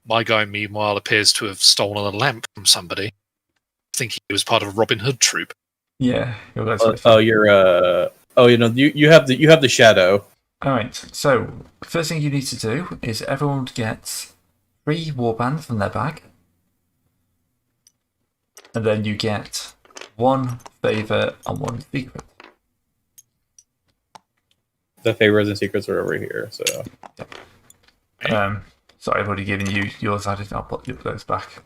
My guy, meanwhile, appears to have stolen a lamp from somebody, thinking he was part of a Robin Hood troop. Yeah, you have the shadow. All right. So first thing you need to do is everyone gets 3 warband from their bag, and then you get 1 favor and 1 secret. The favors and secrets are over here. So, sorry, I've already given you yours. I'll put those back.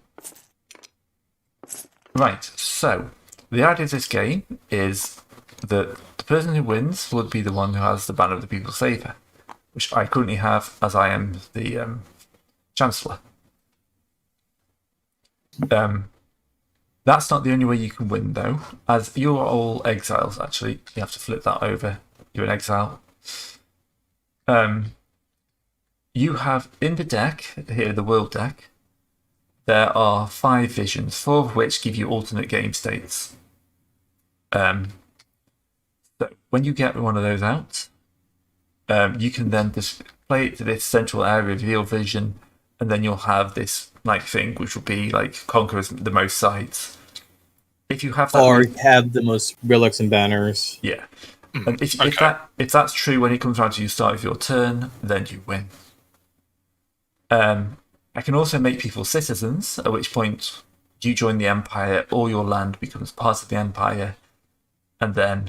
Right. So the idea of this game is that the person who wins would be the one who has the Banner of the People's Favour, which I currently have, as I am the Chancellor. That's not the only way you can win, though. As you are all exiles, actually, you have to flip that over. You're an exile. You have in the deck here, the world deck, there are 5 visions, 4 of which give you alternate game states. So when you get one of those out, you can then display it to this central area, reveal vision, and then you'll have this thing which will be conquers the most sites. If you have that, or have the most relics and banners. Yeah, and if that's true when it comes around to you start of your turn, then you win. I can also make people citizens, at which point you join the Empire, or your land becomes part of the Empire, and then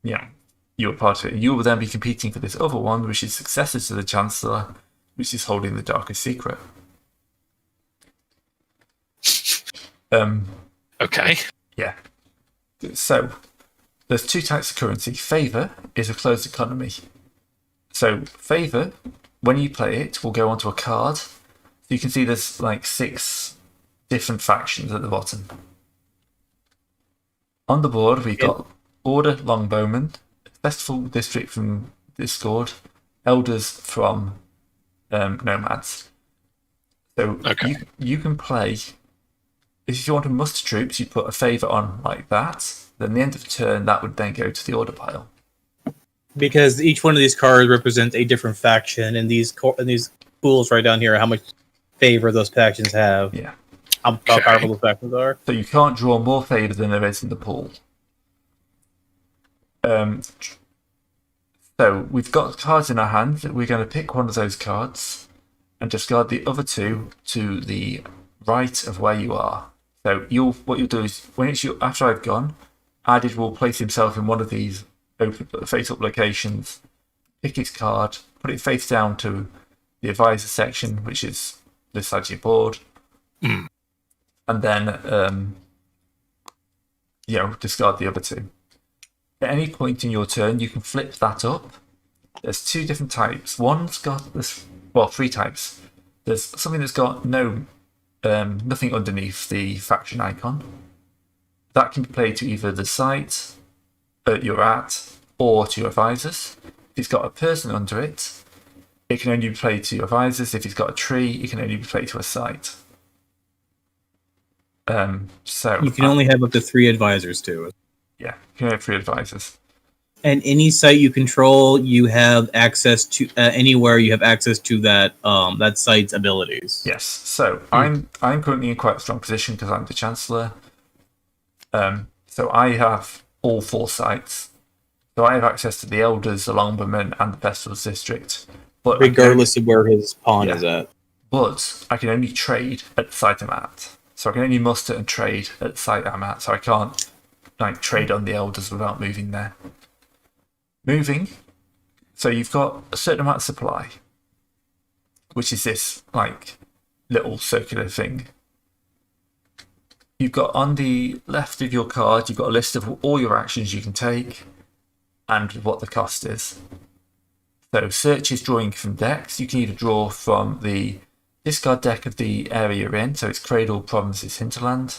you're part of it. You will then be competing for this other one, which is successor to the Chancellor, which is holding the darkest secret. Okay. Yeah. So there's 2 types of currency. Favor is a closed economy. So favor, when you play it, will go onto a card. So you can see there's 6 different factions at the bottom. On the board, we've got Order Longbowmen, Festival District from Discord, Elders from Nomads. So you can play. If you want to muster troops, you put a favor on like that. Then at the end of the turn, that would then go to the order pile. Because each one of these cards represents a different faction, and these pools right down here are how much favor those factions have. Yeah. How powerful those factions are. So you can't draw more favor than there is in the pool. So we've got cards in our hand. We're going to pick one of those cards and discard the other 2 to the right of where you are. So what you'll do is, when it's after I've gone, Adid will place himself in one of these face-up locations, pick his card, put it face down to the advisor section, which is this side of your board, and then discard the other 2. At any point in your turn, you can flip that up. There's 2 different types. One's got 3 types. There's something that's got nothing underneath the faction icon. That can be played to either the site that you're at or to your advisors. If it's got a person under it, it can only be played to your advisors. If it's got a tree, it can only be played to a site. So you can only have up to 3 advisors too. Yeah, you can have 3 advisors. And any site you control, you have access to anywhere. You have access to that site's abilities. Yes. So I'm currently in quite a strong position because I'm the Chancellor. So I have all 4 sites. So I have access to the Elders, the Longbowmen, and the Festivals District. But regardless of where his pawn is at. But I can only trade at the site I'm at. So I can only muster and trade at the site I'm at. So I can't trade on the Elders without moving there. Moving, so you've got a certain amount of supply, which is this little circular thing. You've got on the left of your card, you've got a list of all your actions you can take and what the cost is. So search is drawing from decks. You can either draw from the discard deck of the area you're in, so it's Cradle, Provinces, Hinterland,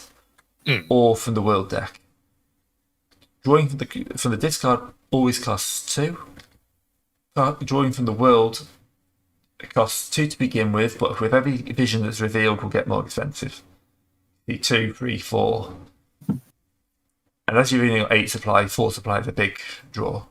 or from the world deck. Drawing from the discard always costs 2. Drawing from the world, it costs 2 to begin with, but with every vision that's revealed will get more expensive. 2, 3, 4. And as you've only got 8 supply, 4 supply is a big draw.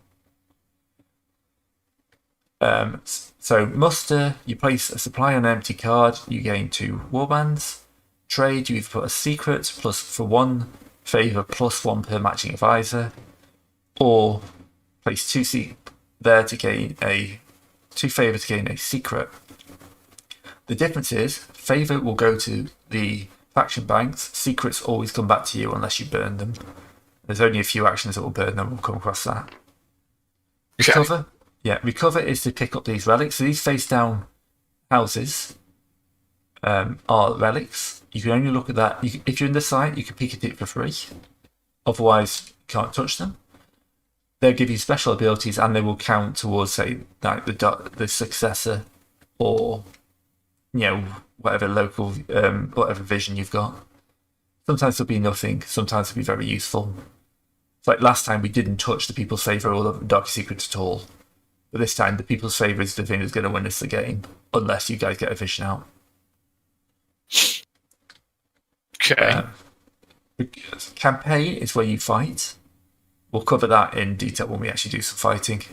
So muster, you place a supply on an empty card, you gain 2 warbands. Trade, you either put a secret plus for 1 favour plus 1 per matching advisor, or place 2 there to gain 2 favour to gain a secret. The difference is favour will go to the faction banks. Secrets always come back to you unless you burn them. There's only a few actions that will burn them. We'll come across that. Recover. Yeah, recover is to pick up these relics. So these face down houses are relics. You can only look at that. If you're in the site, you can pick at it for free. Otherwise, you can't touch them. They'll give you special abilities and they will count towards, say, like the successor or, whatever local, whatever vision you've got. Sometimes there'll be nothing. Sometimes it'll be very useful. It's like last time we didn't touch the People's Favour or the Dark Secrets at all. But this time, the People's Favour is the thing that's going to win us the game, unless you guys get a vision out. Okay. Campaign is where you fight. We'll cover that in detail when we actually do some fighting.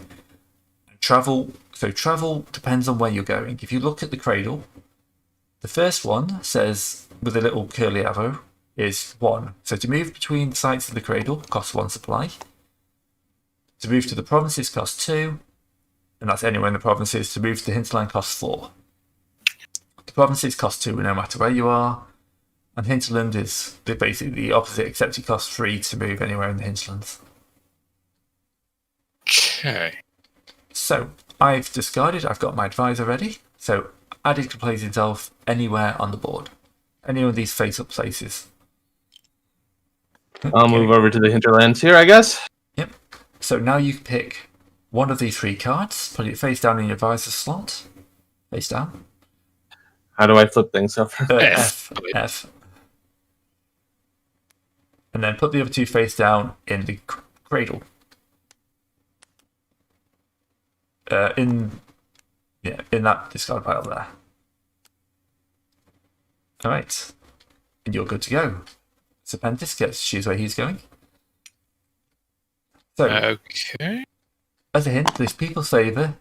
Travel. So travel depends on where you're going. If you look at the cradle, the first one says, with a little curly arrow, is 1. So to move between sites of the cradle costs 1 supply. To move to the provinces costs 2. And that's anywhere in the provinces. To move to the hinterland costs 4. The provinces cost 2 no matter where you are. And hinterland is basically the opposite, except it costs 3 to move anywhere in the hinterlands. Okay. So I've discarded. I've got my advisor ready. So Addict can place himself anywhere on the board. Any of these face-up places. I'll move over to the hinterlands here, I guess. Yep. So now you can pick one of these 3 cards, put it face down in your advisor slot. Face down. How do I flip things up? F. And then put the other 2 face down in the cradle. In that discard pile there. Alright. And you're good to go. Serpentis gets to choose where he's going. So, Okay. as a hint, this People's Favour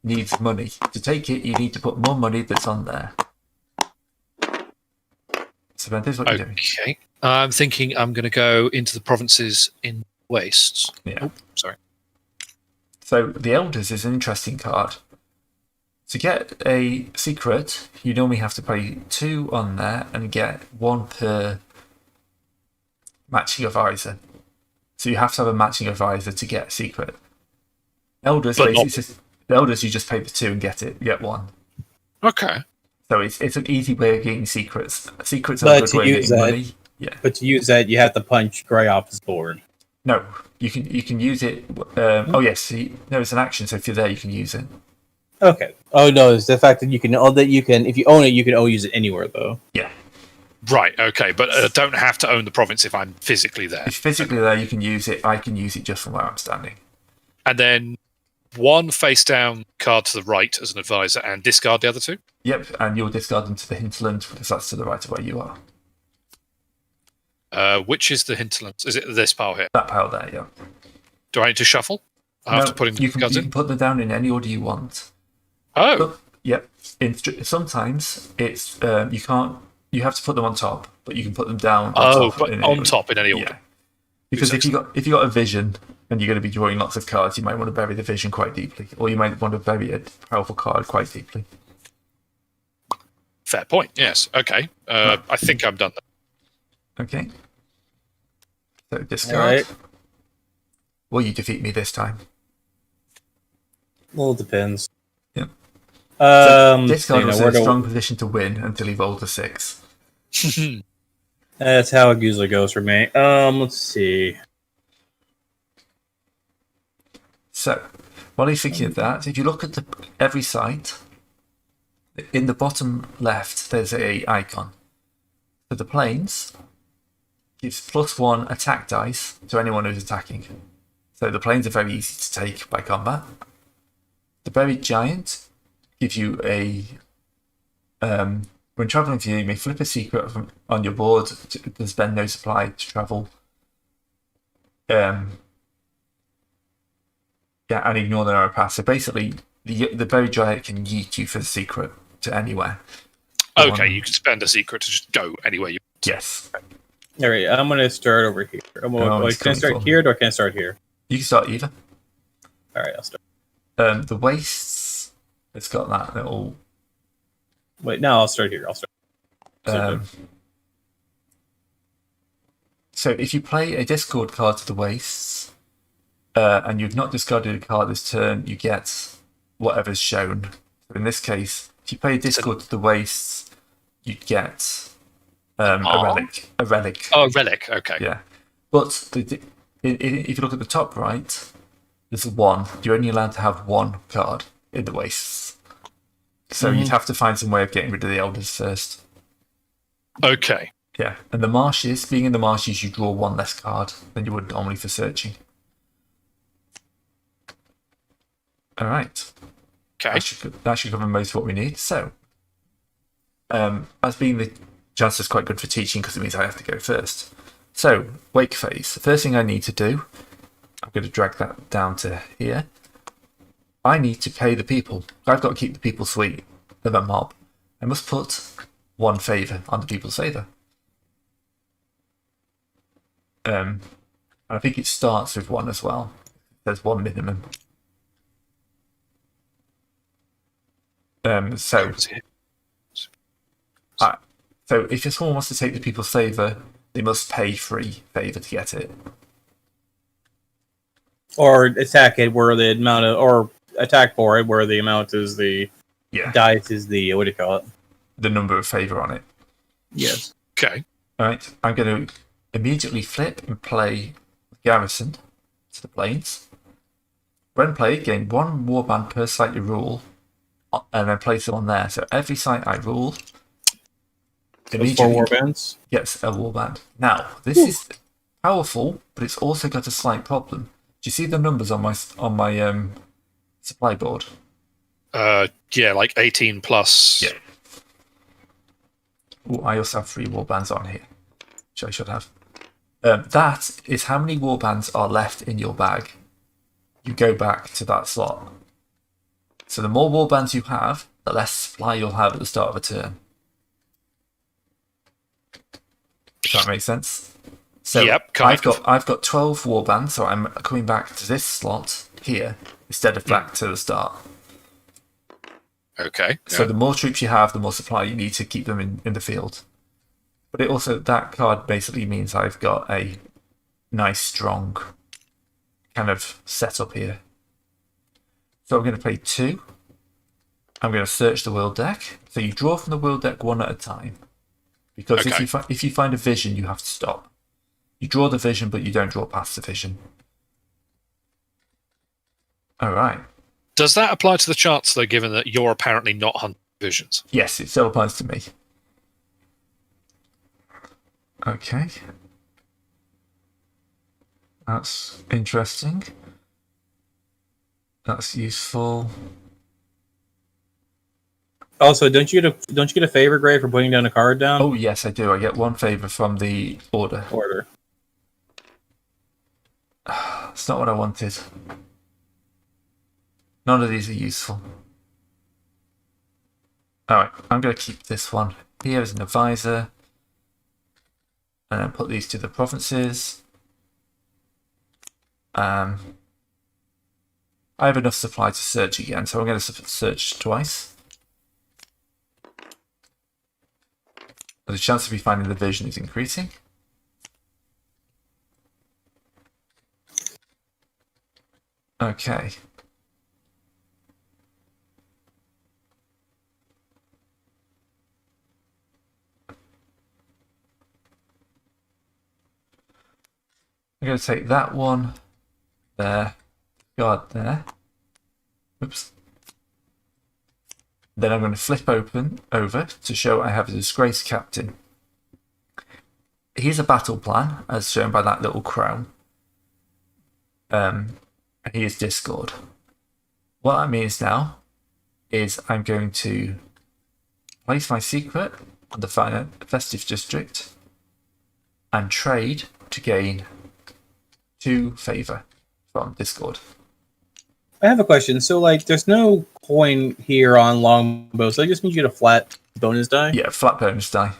needs money. To take it, you need to put more money that's on there. Serpentis, what are you doing? Okay. I'm thinking I'm going to go into the provinces in wastes. Yeah. Oh, sorry. So, the Elders is an interesting card. To get a secret, you normally have to pay 2 on there and get 1 per matching advisor. So you have to have a matching advisor to get a secret. Elders, Elders, you just pay the 2 and get it. You get 1. Okay. So it's an easy way of getting secrets. Secrets are But a good to way of use getting that- money. Yeah. But to use that, you have to punch Grey off his board. No, you can use it. Oh yes, no, it's an action. So if you're there, you can use it. Okay. Oh no, it's the fact that you can. If you own it, you can only use it anywhere though. Yeah. Right, okay, but I don't have to own the province if I'm physically there. If physically there, you can use it. I can use it just from where I'm standing. And then 1 face down card to the right as an advisor and discard the other 2? Yep, and you'll discard them to the hinterland because that's to the right of where you are. Which is the hinterland? Is it this pile here? That pile there, yeah. Do I need to shuffle? After putting you the cards you in? can put them down in any order you want. Oh, But, yep. Sometimes it's you can't. You have to put them on top, but you can put them down. but in any on order. top in any order. Yeah. Because if you got a vision and you're going to be drawing lots of cards, you might want to bury the vision quite deeply, or you might want to bury a powerful card quite deeply. Fair point, yes. Okay. I think I'm done then. Okay. So discard. Alright. Will you defeat me this time? Well, it depends. Yep. where Discard was in a do- strong position to win until he rolled a 6. That's how it usually goes for me. Let's see. So, while he's thinking of that, if you look at every site, in the bottom left, there's a icon. For the planes, gives +1 attack dice to anyone who's attacking. So the planes are very easy to take by combat. The buried giant gives you a when traveling to you may flip a secret on your board to spend no supply to travel. And ignore the narrow path. So basically, the Berry Giant can yeet you for the secret to anywhere. Okay, you can spend a secret to just go anywhere you want. Yes. All right, I'm going to start over here. Can I start here or can I start here? You can start either. All right, I'll start. The wastes, it's got that little. Wait, no, I'll start here. So if you play a discard card to the wastes, and you've not discarded a card this turn, you get whatever's shown. So in this case, if you play a discard to the wastes, you'd get a relic. A relic. Oh, a relic. Okay. Yeah, but if you look at the top right, there's one. You're only allowed to have one card in the wastes. So you'd have to find some way of getting rid of the elders first. Okay. Yeah, and the marshes, being in the marshes, you draw one less card than you would normally for searching. All right. Okay. That should cover most of what we need. So, as being the Chancellor's quite good for teaching because it means I have to go first. So, wake phase. The first thing I need to do, I'm going to drag that down to here. I need to pay the people. I've got to keep the people sweet. They're a mob. I must put one favour on the people's favour. I think it starts with one as well. There's one minimum. So if someone wants to take the people's favour, they must pay 3 favour to get it. Or attack it where the amount of, or attack for it where the amount is the dice is the, what do you call it? The number of favour on it. Yes. Okay. All right. I'm going to immediately flip and play Garrison to the Plains. When played, gain 1 warband per site you rule, and then place it on there. So every site I rule immediately 4 warbands gets a warband. Now, this is powerful, but it's also got a slight problem. Do you see the numbers on my supply board? Yeah, like 18 plus. Yeah. Ooh, I also have 3 warbands on here, which I should have. That is how many warbands are left in your bag. You go back to that slot. So the more warbands you have, the less supply you'll have at the start of a turn. If that makes sense. So yep, I've got 12 warbands, so I'm coming back to this slot here instead of back to the start. Okay. So the more troops you have, the more supply you need to keep them in the field. But it also, that card basically means I've got a nice, strong kind of setup here. So I'm going to play 2. I'm going to search the world deck. So you draw from the world deck one at a time. Because if you find a vision, you have to stop. You draw the vision, but you don't draw past the vision. All right. Does that apply to the Chancellor, given that you're apparently not hunting visions? Yes, it still applies to me. Okay. That's interesting. That's useful. Also, don't you get a favor grade for putting down a card down? Oh yes, I do. I get 1 favor from the order. It's not what I wanted. None of these are useful. Alright, I'm going to keep this one here as an advisor. And then put these to the provinces. I have enough supply to search again, so I'm going to search twice. The chance of me finding the vision is increasing. Okay. I'm going to take that one there, guard there. Oops. Then I'm going to flip over to show I have a disgraced captain. Here's a battle plan, as shown by that little crown. And he is Discord. What that means now is I'm going to place my secret on the festive district and trade to gain 2 favour from Discord. I have a question. So, like, there's no coin here on longbow, so I just need you to flat bonus die? Yeah, flat bonus die.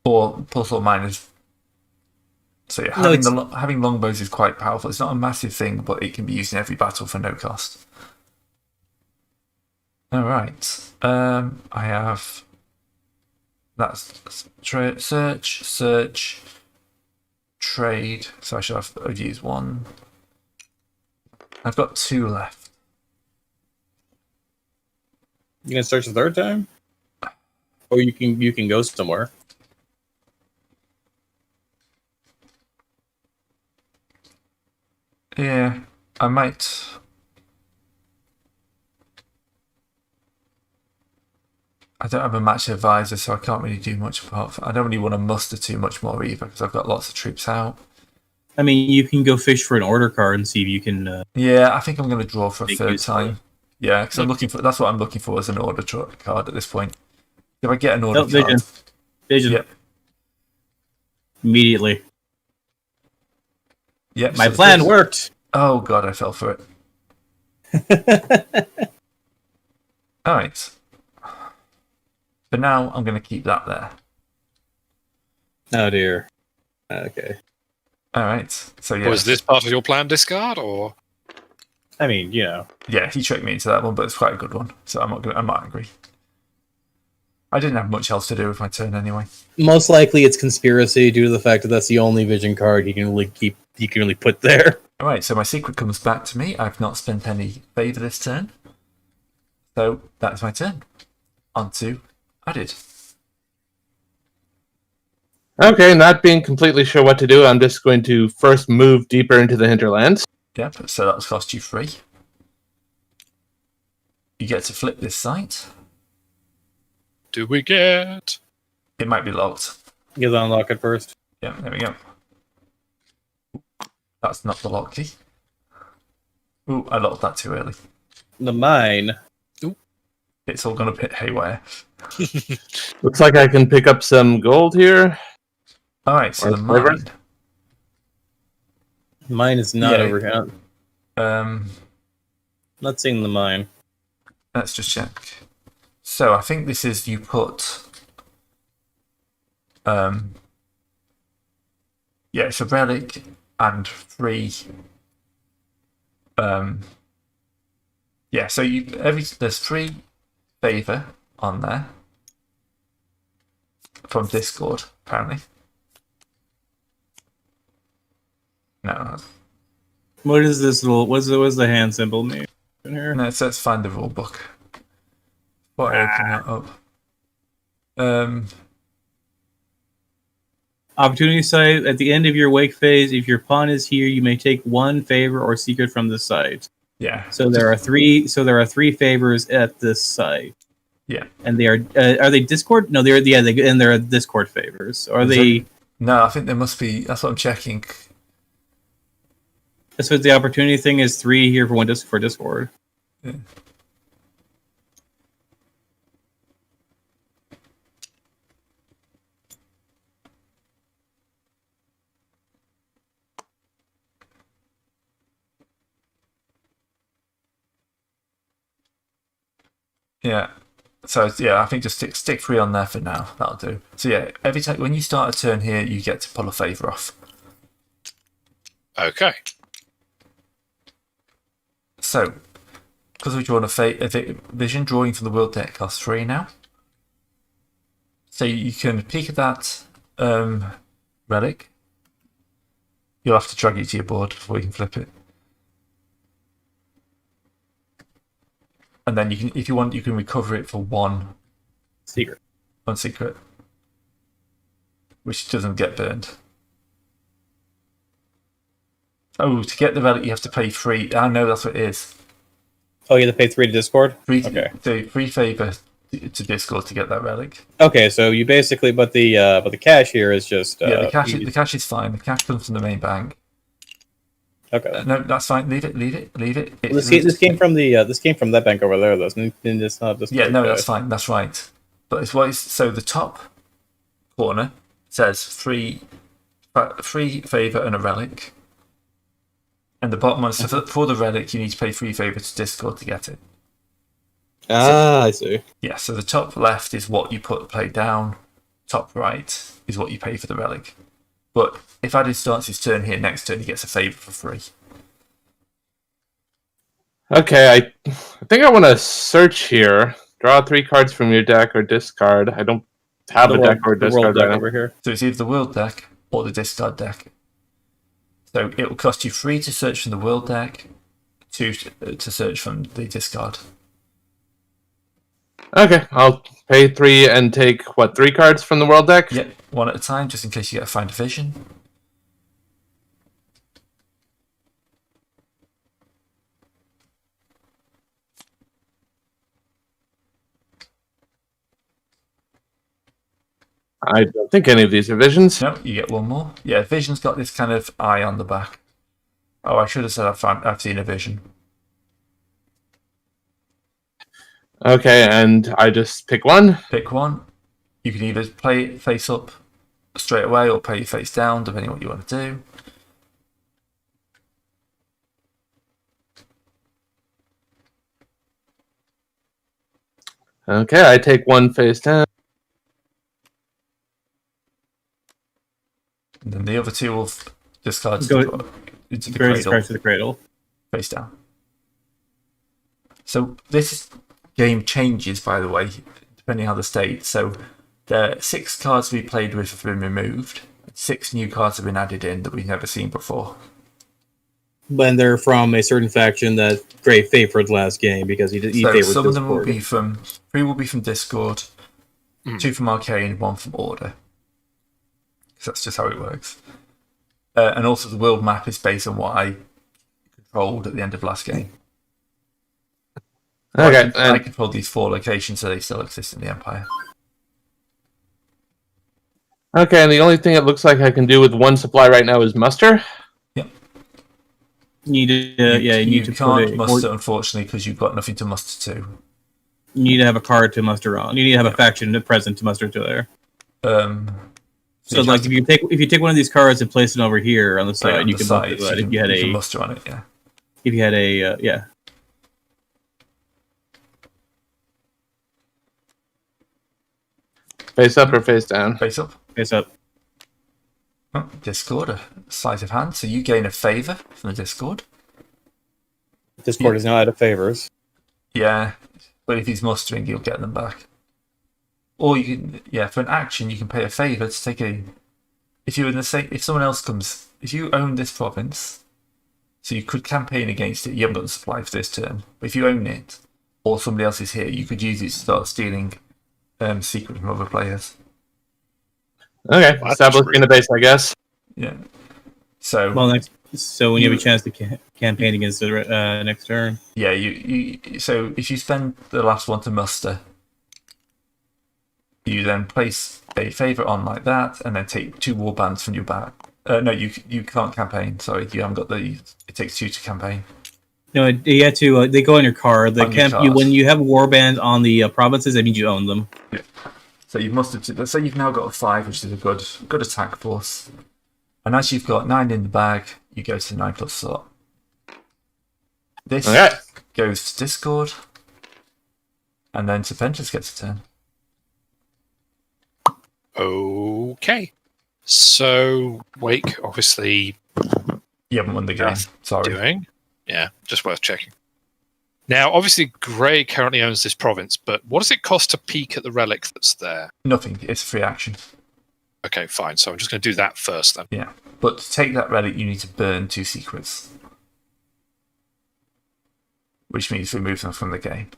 Or plus or minus. So yeah, No, having longbows is quite powerful. It's not a massive thing, but it can be used in every battle for no cost. All right. I have. That's search, trade. So I should have used one. I've got 2 left. You can search the third time? Or you can go somewhere. Yeah, I might. I don't have a match advisor, so I can't really do much apart from. I don't really want to muster too much more either because I've got lots of troops out. I mean, you can go fish for an order card and see if you can. Yeah, I think I'm going to draw for a Make third use of time. Yeah, because I'm looking for. That's what I'm looking for as an order card at this point. If I get an order card, Vision. Yep. Immediately. Yep. My plan worked. Oh god, I fell for it. All right. For now, I'm going to keep that there. Oh dear. Okay. All right. So yeah. Was this part of your plan, discard, or? I mean, you know. Yeah, he tricked me into that one, but it's quite a good one. So I'm not angry. I didn't have much else to do with my turn anyway. Most likely, it's conspiracy due to the fact that that's the only vision card he can really put there. All right. So my secret comes back to me. I've not spent any favor this turn, so that's my turn. On to Added. Okay, not being completely sure what to do, I'm just going to first move deeper into the hinterlands. Yep. So that's cost you 3. You get to flip this site. Do we get? It might be locked. You gotta unlock it first. Yeah, there we go. That's not the lock key. Ooh, I locked that too early. The mine. It's all gonna pit haywire. Looks like I can pick up some gold here. Alright, so Or the silver. mine. Mine is not Yeah. over here. Not seeing the mine. Let's just check. So I think this is you put yeah, it's a relic and 3 yeah, so there's 3 favor on there from Discord, apparently. No, What is this little? What's the hand symbol mean in here? no, so let's find the rule book. What I open that up? Opportunity site. At the end of your wake phase, if your pawn is here, you may take 1 favor or secret from the site. Yeah. So there are 3. So there are 3 favors at this site. Yeah. And they are they Discord? No, they're they're Discord favors. Are they? No, I think there must be. That's what I'm checking. So the opportunity thing is 3 here for Discord. Yeah. Yeah. So yeah, I think just stick 3 on there for now. That'll do. So yeah, every time when you start a turn here, you get to pull a favor off. Okay. So because we've drawn a vision, drawing from the world deck costs 3 now. So you can peek at that relic. You'll have to drag it to your board before you can flip it. And then you can, if you want, you can recover it for 1 Secret. 1 secret, which doesn't get burned. Oh, to get the relic, you have to pay 3. I know that's what it is. Oh, you have to pay 3 to Discord. 3, Okay. so 3 favor to Discord to get that relic. Okay, so you basically, but the cash here is just Yeah, the cash is fine. The cash comes from the main bank. Okay. No, that's fine. Leave it. Well, this came from that bank over there, though. And it's not just Yeah, no, that's fine. That's right. But so the top corner says 3 favor and a relic. And the bottom one, so for the relic, you need to pay 3 favor to discard to get it. I see. Yeah, so the top left is what you play down. Top right is what you pay for the relic. But if Addy starts his turn here, next turn he gets a favor for free. Okay, I think I want to search here. Draw 3 cards from your deck or discard. I don't have a deck or The world discard deck right now. over here. So it's either the world deck or the discard deck. So it will cost you 3 to search from the world deck, 2 to search from the discard. Okay, I'll pay 3 and take, 3 cards from the world deck? Yep, 1 at a time, just in case you get to find a vision. I don't think any of these are visions. No, you get 1 more. Yeah, vision's got this kind of eye on the back. Oh, I should have said I've seen a vision. Okay, and I just pick 1. Pick 1. You can either play it face up straight away or play it face down, depending on what you want to do. Okay, I take 1 face down. And then the other 2 will discard into the To the cradle. face down. So this game changes, by the way, depending on the state. So the 6 cards we played with have been removed. 6 new cards have been added in that we've never seen before. But they're from a certain faction that Gray favored last game because he So favored some of them will Discord. be from 3 will be from Discord, 2 from Arcane, 1 from Order. Because that's just how it works. And also the world map is based on what I controlled at the end of last game. Okay, I and controlled these 4 locations, so they still exist in the Empire. okay, and the only thing it looks like I can do with 1 supply right now is muster. You need to, you need to can't put muster, unfortunately, because you've got nothing to muster to. you need to have a card to muster on. You need to have a faction present to muster to there. So, like, if you take one of these cards and place it over here on the side, you can muster that. If you had can a muster on it, yeah. if you had a yeah. Face up or face down? Face up. Face up. Oh, Discord, a sleight of hand. So you gain a favor from the Discord. Discord is now out of favors. Yeah, but if he's mustering, you'll get them back. Or you can, for an action, you can pay a favor to take a. If you're in the same, if someone else comes, if you own this province, so you could campaign against it. You haven't got the supply for this turn, but if you own it, or somebody else is here, you could use it to start stealing secret from other players. Okay, Well, establishing a base, I guess. Yeah. So Well, so when you have a chance to campaign against the next turn, yeah, so if you spend the last one to muster, you then place a favourite on like that, and then take 2 warbands from your back. No, you can't campaign. Sorry, you haven't got the. It takes 2 to campaign. no, you have to. They go on your card. On your card. When you have warband on the provinces, that means you own them. Yeah. So you've mustered. Let's say you've now got a 5, which is a good attack force. And as you've got 9 in the bag, you go to the 9+ slot. This Okay. goes to Discord, and then Serpentis gets a turn. Okay. So, Wake, obviously You haven't won the game. Sorry. doing. Yeah, just worth checking. Now, obviously, Grey currently owns this province, but what does it cost to peek at the relic that's there? Nothing. It's a free action. Okay, fine. So I'm just going to do that first then. Yeah. But to take that relic, you need to burn 2 secrets. Which means remove them from the game.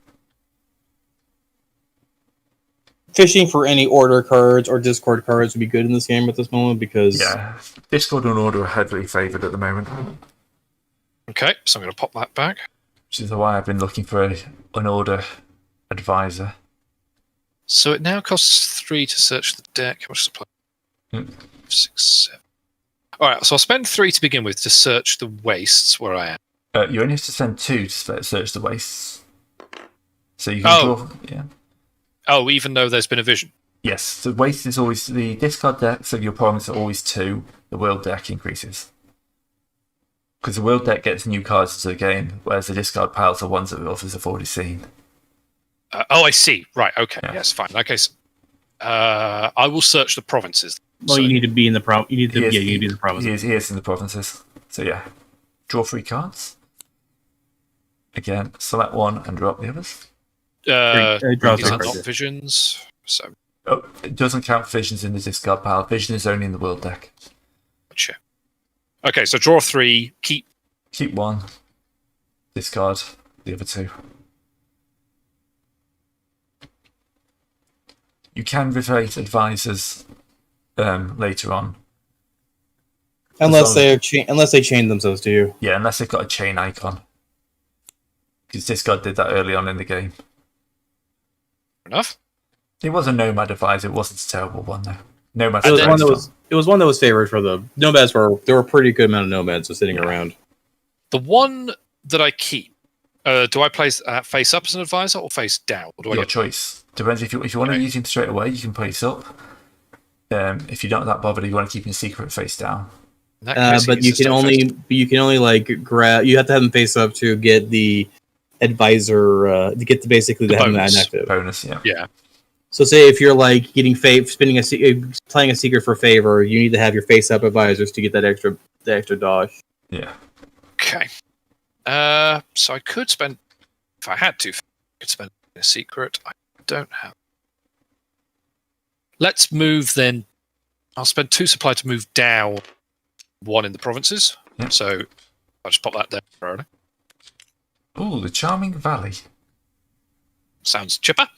Fishing for any order cards or Discord cards would be good in this game at this moment because Yeah. Discord and Order are heavily favoured at the moment. Okay, so I'm going to pop that back. Which is why I've been looking for an Order advisor. So it now costs 3 to search the deck. How much supply? 6, 7. All right, so I'll spend 3 to begin with to search the wastes where I am. You only have to spend 2 to search the wastes. So you can draw. Yeah. Oh, even though there's been a vision. Yes, the waste is always the discard decks of your province are always 2. The world deck increases. Because the world deck gets new cards into the game, whereas the discard piles are ones that others have already seen. I see. Right, okay. Yeah. Yes, fine. Okay, so, I will search the provinces. Well, you need to be in the province. You need to be in the provinces. He is in the provinces. So yeah. Draw 3 cards. Again, select one and drop the others. These are not visions. So it doesn't count visions in the discard pile. Vision is only in the world deck. Gotcha. Okay, so draw 3, keep 1, discard the other 2. You can replace advisors later on. Unless they chain themselves to you. Yeah, unless they've got a chain icon. Because discard did that early on in the game. Enough. It was a nomad advisor. It wasn't a terrible one though. Nomad. It was one that was favored for the nomads. There were a pretty good amount of nomads sitting around. The one that I keep, do I place face up as an advisor or face down? Or do Your choice. Depends if you want to use him straight away, you can place up. If you're not that bothered, you want to keep him secret face down. But you can only like grab. You have to have him face up to get the advisor to get basically the active bonus. Yeah. So say if you're like getting playing a secret for favor, you need to have your face up advisors to get the extra dodge. Yeah. Okay. So I could spend, if I had to, I could spend a secret. I don't have. Let's move then. I'll spend 2 supply to move down 1 in the provinces. Yeah. So I'll just pop that there. Oh, the Charming Valley. Sounds chipper.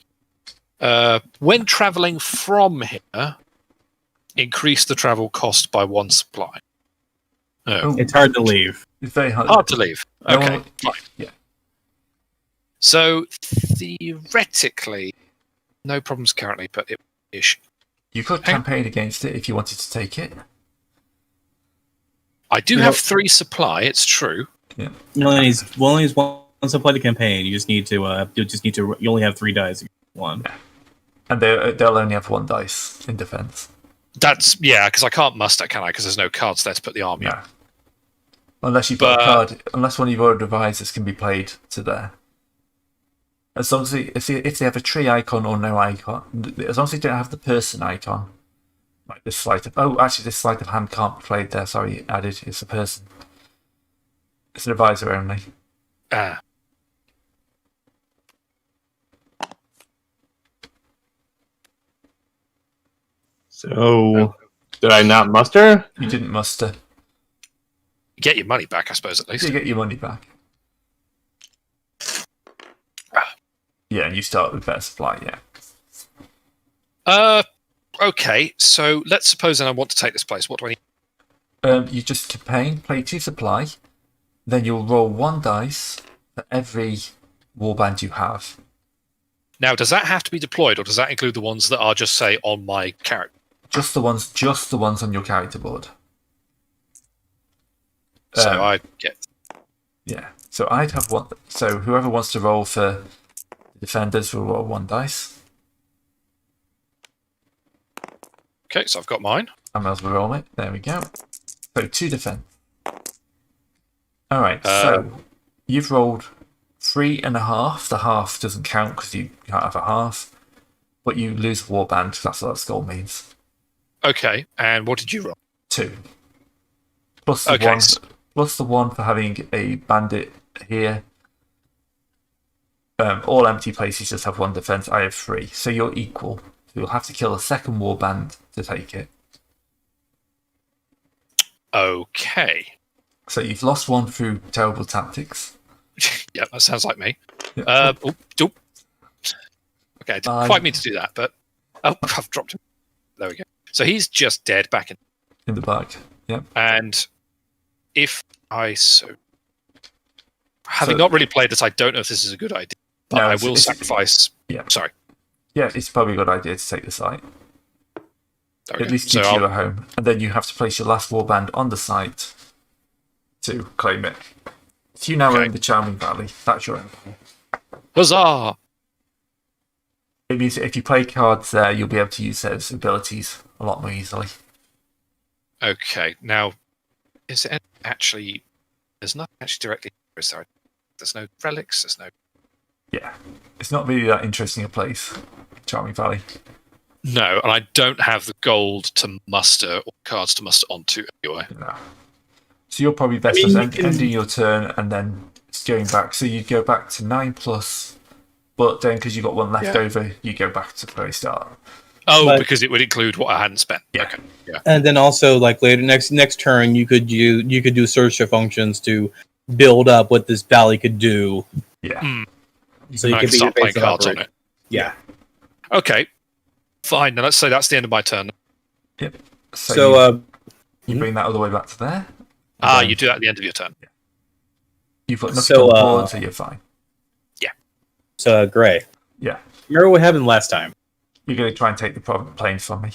When travelling from here, increase the travel cost by 1 supply. Oh. It's hard to leave. It's very hard. Hard to leave. Okay. Fine. Yeah. So theoretically, no problems currently, but ish. You could campaign against it if you wanted to take it. I do have 3 supply. It's true. Yeah. You only need 1 supply to campaign. You just need to. You only have 3 dice. 1. Yeah. And they'll only have 1 dice in defense. That's because I can't muster, can I? Because there's no cards there to put the army. Yeah. Unless you've got a card, unless one of your advisors can be played to there. As long as if they have a tree icon or no icon, as long as they don't have the person icon, like this sleight of this sleight of hand can't be played there. Sorry, added. It's a person. It's an advisor only. So, did I not muster? You didn't muster. You get your money back, I suppose, at least. You get your money back. Yeah, and you start with better supply, yeah. Okay, so let's suppose then I want to take this place. What do I need? You just campaign, play 2 supply, then you'll roll 1 dice for every warband you have. Now, does that have to be deployed, or does that include the ones that are just, say, on my character? Just the ones on your character board. So I get... Yeah, so I'd have 1... So whoever wants to roll for the defenders will roll 1 dice. Okay, so I've got mine. I might as well roll it. There we go. So 2 defense. Alright, so you've rolled 3.5. The half doesn't count because you can't have a half. But you lose warband, that's what that skull means. Okay, and what did you roll? 2. Plus the 1 for having a bandit here. All empty places just have 1 defense. I have 3, so you're equal. So you'll have to kill a second warband to take it. Okay. So you've lost 1 through terrible tactics. Yeah, that sounds like me. Yeah. Okay, I didn't quite mean to do that, but I've dropped him. There we go. So he's just dead back in the back. Yep. And if having not really played this, I don't know if this is a good idea. But I will sacrifice. Yeah. Sorry. Yeah, it's probably a good idea to take the site. Okay. At least keeps you at home, and then you have to place your last warband on the site to claim it. If you now own the Charming Valley, that's your own. Huzzah! It means that if you play cards there, you'll be able to use those abilities a lot more easily. Okay, now, is it actually... There's nothing actually directly. There's no relics. There's no. Yeah, it's not really that interesting a place, Charming Valley. No, and I don't have the gold to muster or cards to muster onto anyway. No. So you're probably best ending your turn and then going back. So you go back to 9+, but then because you've got one left over, you go back to the very start. Oh, because it would include what I hadn't spent. Yeah. Okay. Yeah. And then also, like later next turn, you could do search functions to build up what this valley could do. Yeah. So you can start playing cards on it. Yeah. Okay. Fine. Now let's say that's the end of my turn. Yep. So you bring that all the way back to there. You do that at the end of your turn. Yeah. You've got nothing on the board, so you're fine. Yeah. So Gray. Yeah. Remember what happened last time? You're going to try and take the planes from me.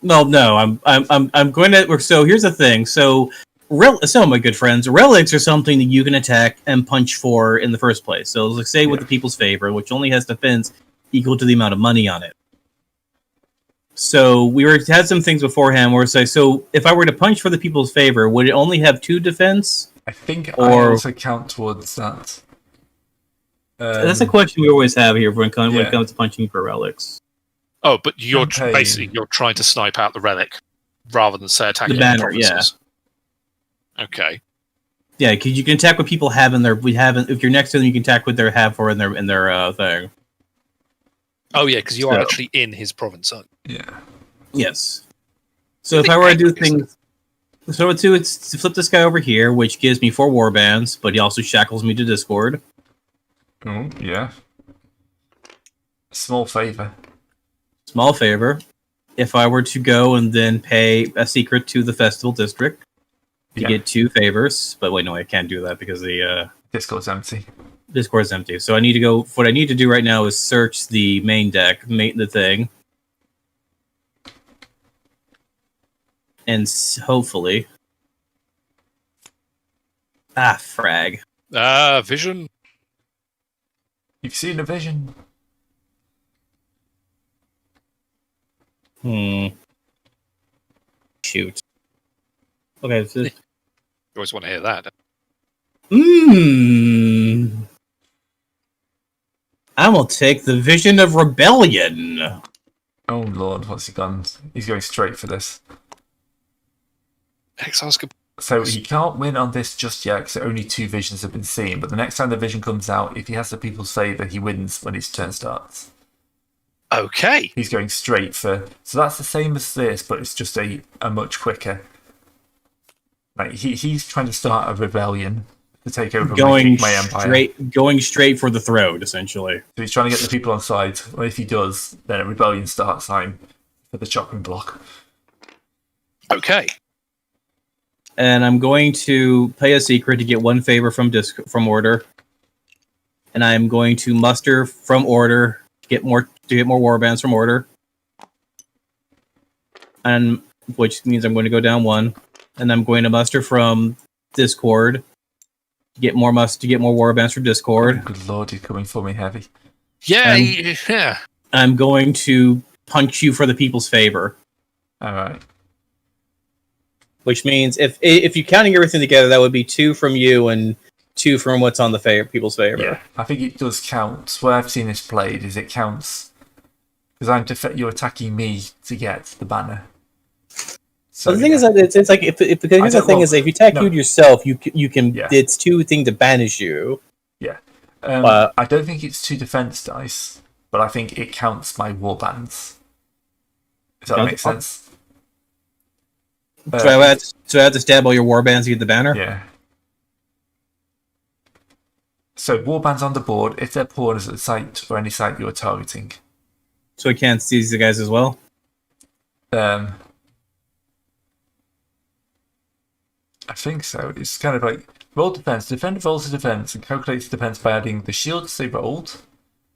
Well, no, I'm going to. So here's the thing. So my good friends, relics are something that you can attack and punch for in the first place. So let's say with the people's favor, which only has defense equal to the amount of money on it. So we had some things beforehand where say, so if I were to punch for the people's favor, would it only have 2 defense? I think I also count towards that. That's a question we always have here when it comes to punching for relics. Oh, but you're basically trying to snipe out the relic rather than say attacking the banner. provinces. Yeah. Okay. Yeah, because you can attack what people have in their. If you're next to them, you can attack what they have for in their thing. Oh yeah, because you are actually in his province, aren't you? Yeah. Yes. So if I were to do things, so it's to flip this guy over here, which gives me 4 warbands, but he also shackles me to Discord. Oh yeah. Small favor. Small favor. If I were to go and then pay a secret to the festival district to get 2 favors, but wait, no, I can't do that because the Discord's empty. Discord's empty. So I need to go. What I need to do right now is search the main deck, the thing, and hopefully, frag. Vision. You've seen a vision. Shoot. Okay. So... You always want to hear that. I will take the Vision of Rebellion. Oh lord, what's he done? He's going straight for this. Exile's good. So he can't win on this just yet because only 2 visions have been seen. But the next time the vision comes out, if he has the people's favour, he wins when his turn starts. Okay. He's going straight for... So that's the same as this, but it's just a much quicker... Like he's trying to start a rebellion to take over my empire. Going straight for the throat, essentially. So he's trying to get the people on side. Well, if he does, then a rebellion starts time for the chopping block. Okay. And I'm going to pay a secret to get 1 favor from order. And I'm going to muster from order to get more warbands from order. And which means I'm going to go down 1. And I'm going to muster from Discord to get more warbands from Discord. Oh, good lord, he's coming for me heavy. Yeah, yeah. I'm going to punch you for the people's favor. All right. Which means if you're counting everything together, that would be 2 from you and 2 from what's on the people's favor. Yeah, I think it does count. Where I've seen this played is it counts because you're attacking me to get the banner. So the thing is that it's like because the thing is that if you attack you yourself, you can it's 2 things to banish you. Yeah, I don't think it's 2 defense dice, but I think it counts my warbands. Does that make sense? So I have to stab all your warbands to get the banner. Yeah. So warbands on the board if they're pawned at the site or any site you're targeting. So I can't seize the guys as well. I think so. It's kind of like roll defense. Defender rolls a defense and calculates the defense by adding the shields they rolled,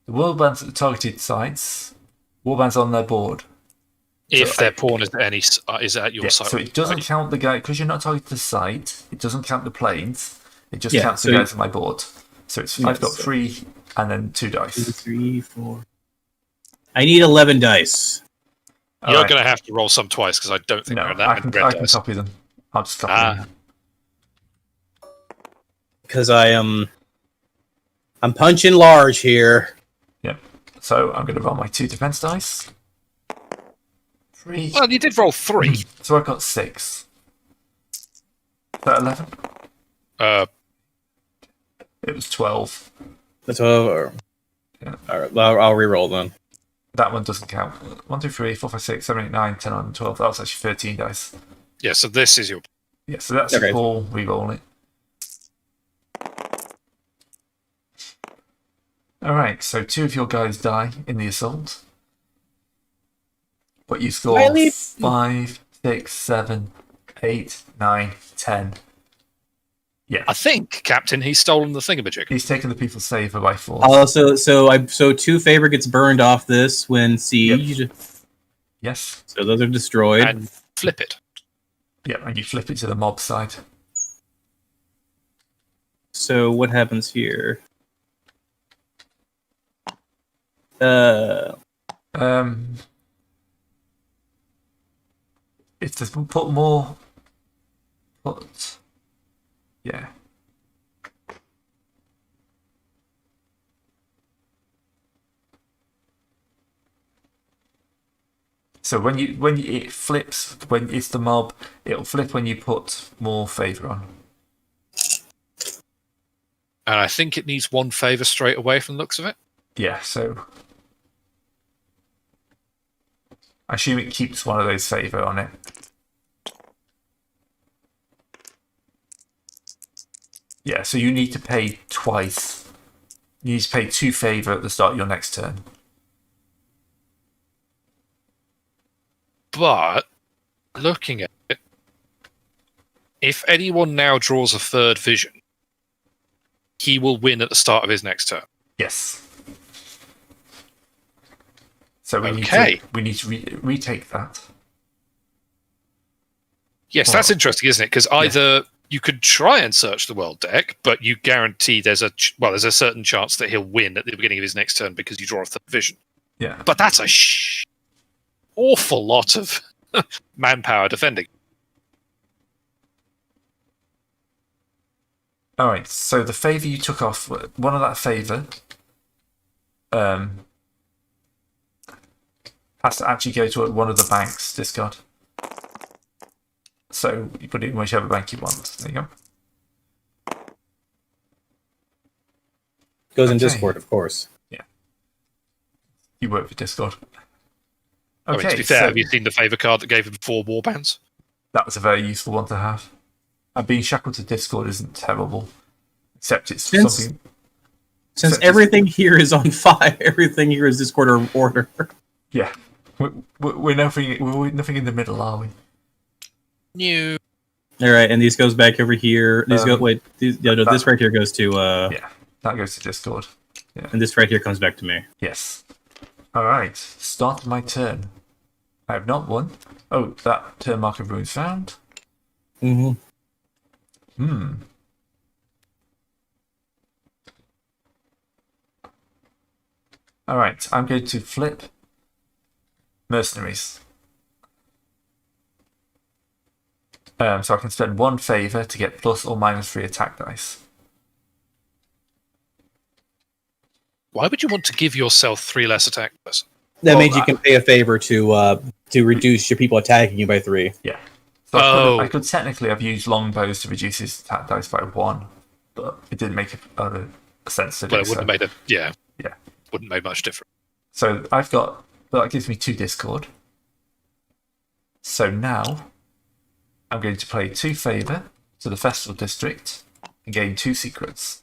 the warbands at the targeted sites, warbands on their board. If their pawn is at your site. So it doesn't count the guy because you're not targeting the site. It doesn't count the planes. It just counts the guys on my board. So I've got 3 and then 2 dice. 2, 3, 4. I need 11 dice. You're going to have to roll some twice because I don't think there are that many red dice. I can copy them. I'll just copy them. because I'm punching large here. Yep. So I'm going to roll my 2 defense dice. 3. Well, you did roll 3. So I got 6. Is that 11? It was 12. That's over. Yeah. All right, I'll re-roll then. That one doesn't count. 1, 2, 3, 4, 5, 6, 7, 8, 9, 10, 11, 12. That was actually 13 dice. Yeah, so this is your... Yeah, so that's Okay. Paul re-roll it. Alright, so 2 of your guys die in the assault. But you score Really? 5, 6, 7, 8, 9, 10. Yeah. I think, Captain, he's stolen the thingamajig. He's taken the people's favor by force. So 2 favor gets burned off this when sieged. Yes. So those are destroyed. And flip it. Yeah, and you flip it to the mob side. So what happens here? If there's put more, yeah. So when it flips when it's the mob, it'll flip when you put more favor on. And I think it needs 1 favor straight away from the looks of it. Yeah, so I assume it keeps one of those favor on it. Yeah, so you need to pay twice. You need to pay 2 favor at the start of your next turn. But, looking at it, if anyone now draws a 3rd vision, he will win at the start of his next turn. Yes. So we need to retake that. Yes, that's interesting, isn't it? Because either you could try and search the world deck, but you guarantee there's a certain chance that he'll win at the beginning of his next turn because you draw a 3rd vision. Yeah. But that's a awful lot of manpower defending. All right. So the favor you took off, one of that favor, has to actually go to one of the banks discard. So you put it in whichever bank you want. There you go. Goes in Discord, of course. Yeah. You work for Discord. I mean, to be fair, have you seen the favor card that gave him 4 warbands? That was a very useful one to have. And being shackled to Discord isn't terrible. Except it's something... Since everything here is on fire, everything here is Discord order. Yeah. We're nothing in the middle, are we? New. Alright, and these goes back over here. This right here goes to... Yeah, that goes to Discord. Yeah. And this right here comes back to me. Yes. Alright, start of my turn. I have not won. Oh, that turn mark of runes found. Alright, I'm going to flip mercenaries. So I can spend 1 favor to get plus or minus 3 attack dice. Why would you want to give yourself 3 less attack dice? That means you can pay a favor to reduce your people attacking you by 3. Yeah. So I could technically have used longbows to reduce his attack dice by 1, but it didn't make a sense to do so. Well, it wouldn't have made Yeah. Wouldn't make much difference. So I've got... That gives me 2 Discord. So now I'm going to play 2 favor to the Festival District and gain 2 secrets.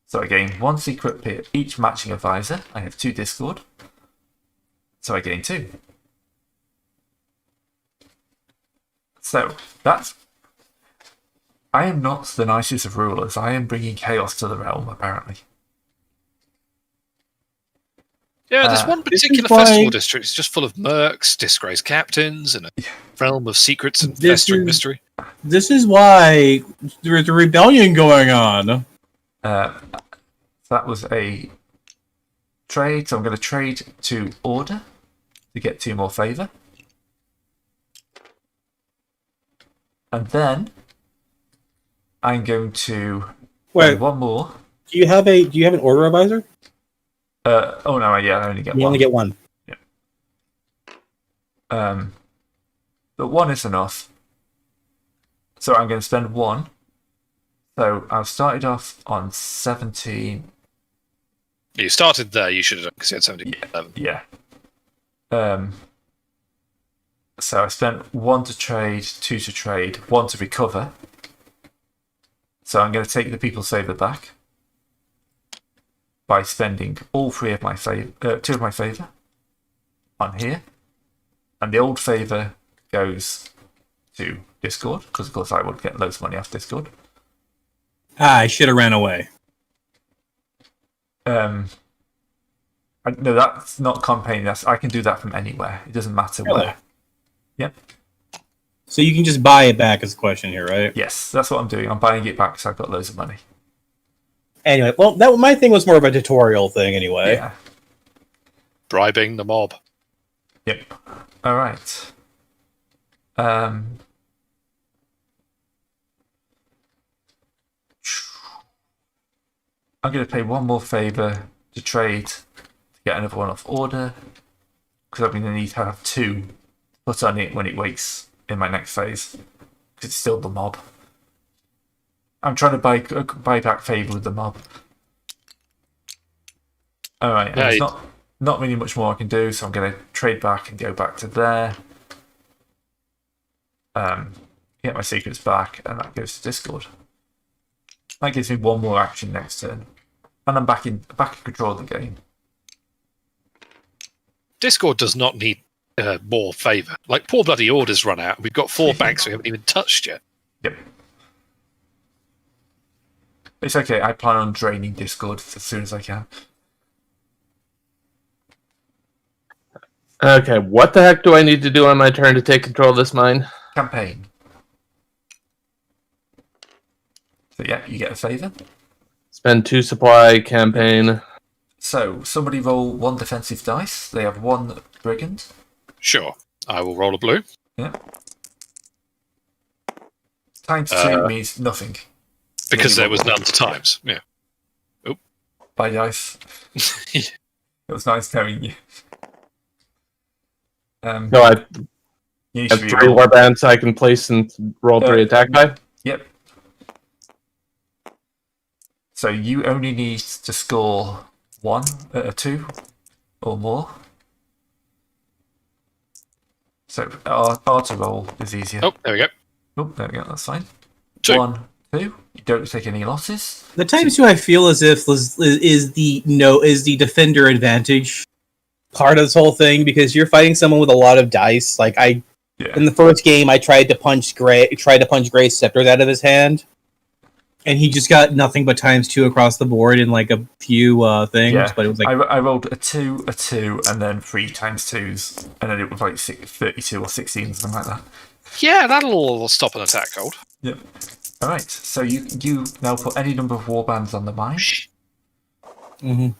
So I gain 1 secret per each matching advisor. I have 2 Discord. So I gain 2. So that's... I am not the nicest of rulers. I am bringing chaos to the realm, apparently. Yeah, there's one particular festival district. It's just full of mercs, disgraced captains, and a realm of secrets and festering mystery. This is why there's a rebellion going on. That was a trade, so I'm going to trade to order to get 2 more favor. And then I'm going to Wait, And one more. do you have an order advisor? Oh no, yeah, I only get one. You only get one. But one is enough. So I'm going to spend one. So I've started off on 17. You started there, you should have done, because you had 17. Yeah. So I spent 1 to trade, 2 to trade, 1 to recover. So I'm going to take the people's favour back by spending all 2 of my favour on here. And the old favour goes to Discord, because of course I would get loads of money off Discord. I should have ran away. No, that's not campaign. I can do that from anywhere. It doesn't matter where. Yep. So you can just buy it back is the question here, right? Yes, that's what I'm doing. I'm buying it back because I've got loads of money. Anyway, well, my thing was more of a tutorial thing anyway. Yeah. Bribing the mob. Yep. All right. I'm going to pay one more favour to trade to get another one off order, because I'm going to need to have 2 put on it when it wakes in my next phase, because it's still the mob. I'm trying to buy back favour with the mob. Alright, Yeah, there's not really much more I can do, so I'm going to trade back and go back to there. Get my secrets back, and that goes to Discord. That gives me one more action next turn. And I'm back in control of the game. Discord does not need more favour. Like, poor bloody orders run out. We've got 4 banks we haven't even touched yet. Yep. It's okay, I plan on draining Discord as soon as I can. Okay, what the heck do I need to do on my turn to take control of this mine? Campaign. So yeah, you get a favour. Spend 2 supply, campaign. So, somebody roll 1 defensive dice. They have 1 brigand. Sure. I will roll a blue. Yeah. Times 2 means nothing. Because there was none to times. Yeah. Bye, dice. It was nice knowing you. No, I You have should 3 re-roll. warbands I can place and roll 3 attack die. Yep. So you only need to score 1, 2, or more. So R to roll is easier. Oh, there we go. Oh, there we go. That's fine. 2. 1, 2. You don't take any losses. The times 2 I feel as if is the defender advantage part of this whole thing, because you're fighting someone with a lot of dice. Like in the first game, I tried to punch Gray's scepters out of his hand, and he just got nothing but times 2 across the board in like a few things. Yeah. But it was like I rolled a 2, and then 3 times 2s, and then it was like 32 or 16, something like that. Yeah, that'll stop an attack hold. Yep. All right. So you now put any number of warbands on the mine mhm.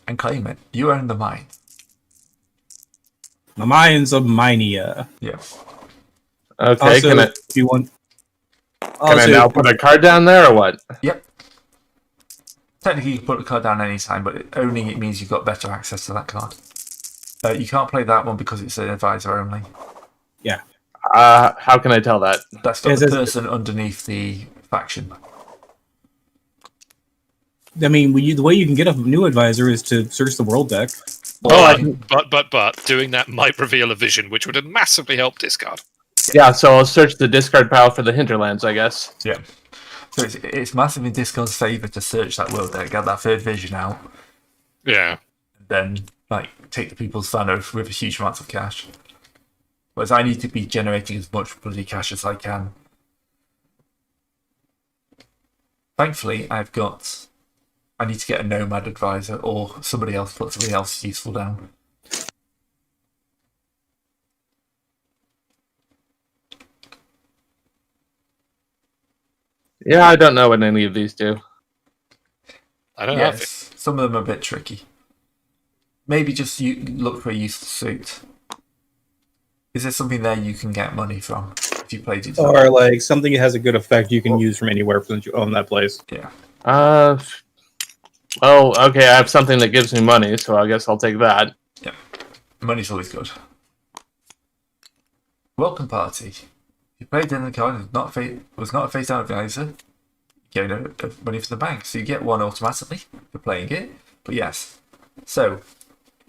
and claim it. You own the mine. The Mines of Minia. Yeah. Okay, Also, can I, if you want, can I now put a card down there or what? Yep. Technically, you can put a card down any time, but owning it means you've got better access to that card. You can't play that one because it's an advisor only. Yeah. How can I tell that? That's got the person underneath the faction. I mean, the way you can get a new advisor is to search the world deck. But doing that might reveal a vision, which would massively help discard. Yeah, so I'll search the discard pile for the hinterlands, I guess. Yeah. So it's massive in Discord's favour to search that world deck, get that third vision out, Yeah. and then take the people's Thanos with a huge amounts of cash. Whereas I need to be generating as much bloody cash as I can. Thankfully, I need to get a nomad advisor, or somebody else put something else useful down. Yeah, I don't know what any of these do. I don't know. Yes, some of them are a bit tricky. Maybe just you look for a useful suit. Is there something there you can get money from if you played it? Or like something that has a good effect you can use from anywhere since you own that place. Yeah. Well, okay, I have something that gives me money, so I guess I'll take that. Yeah. Money's always good. Welcome party. If you played in the card and was not a face down advisor, you get money from the bank. So you get one automatically for playing it. But yes. So,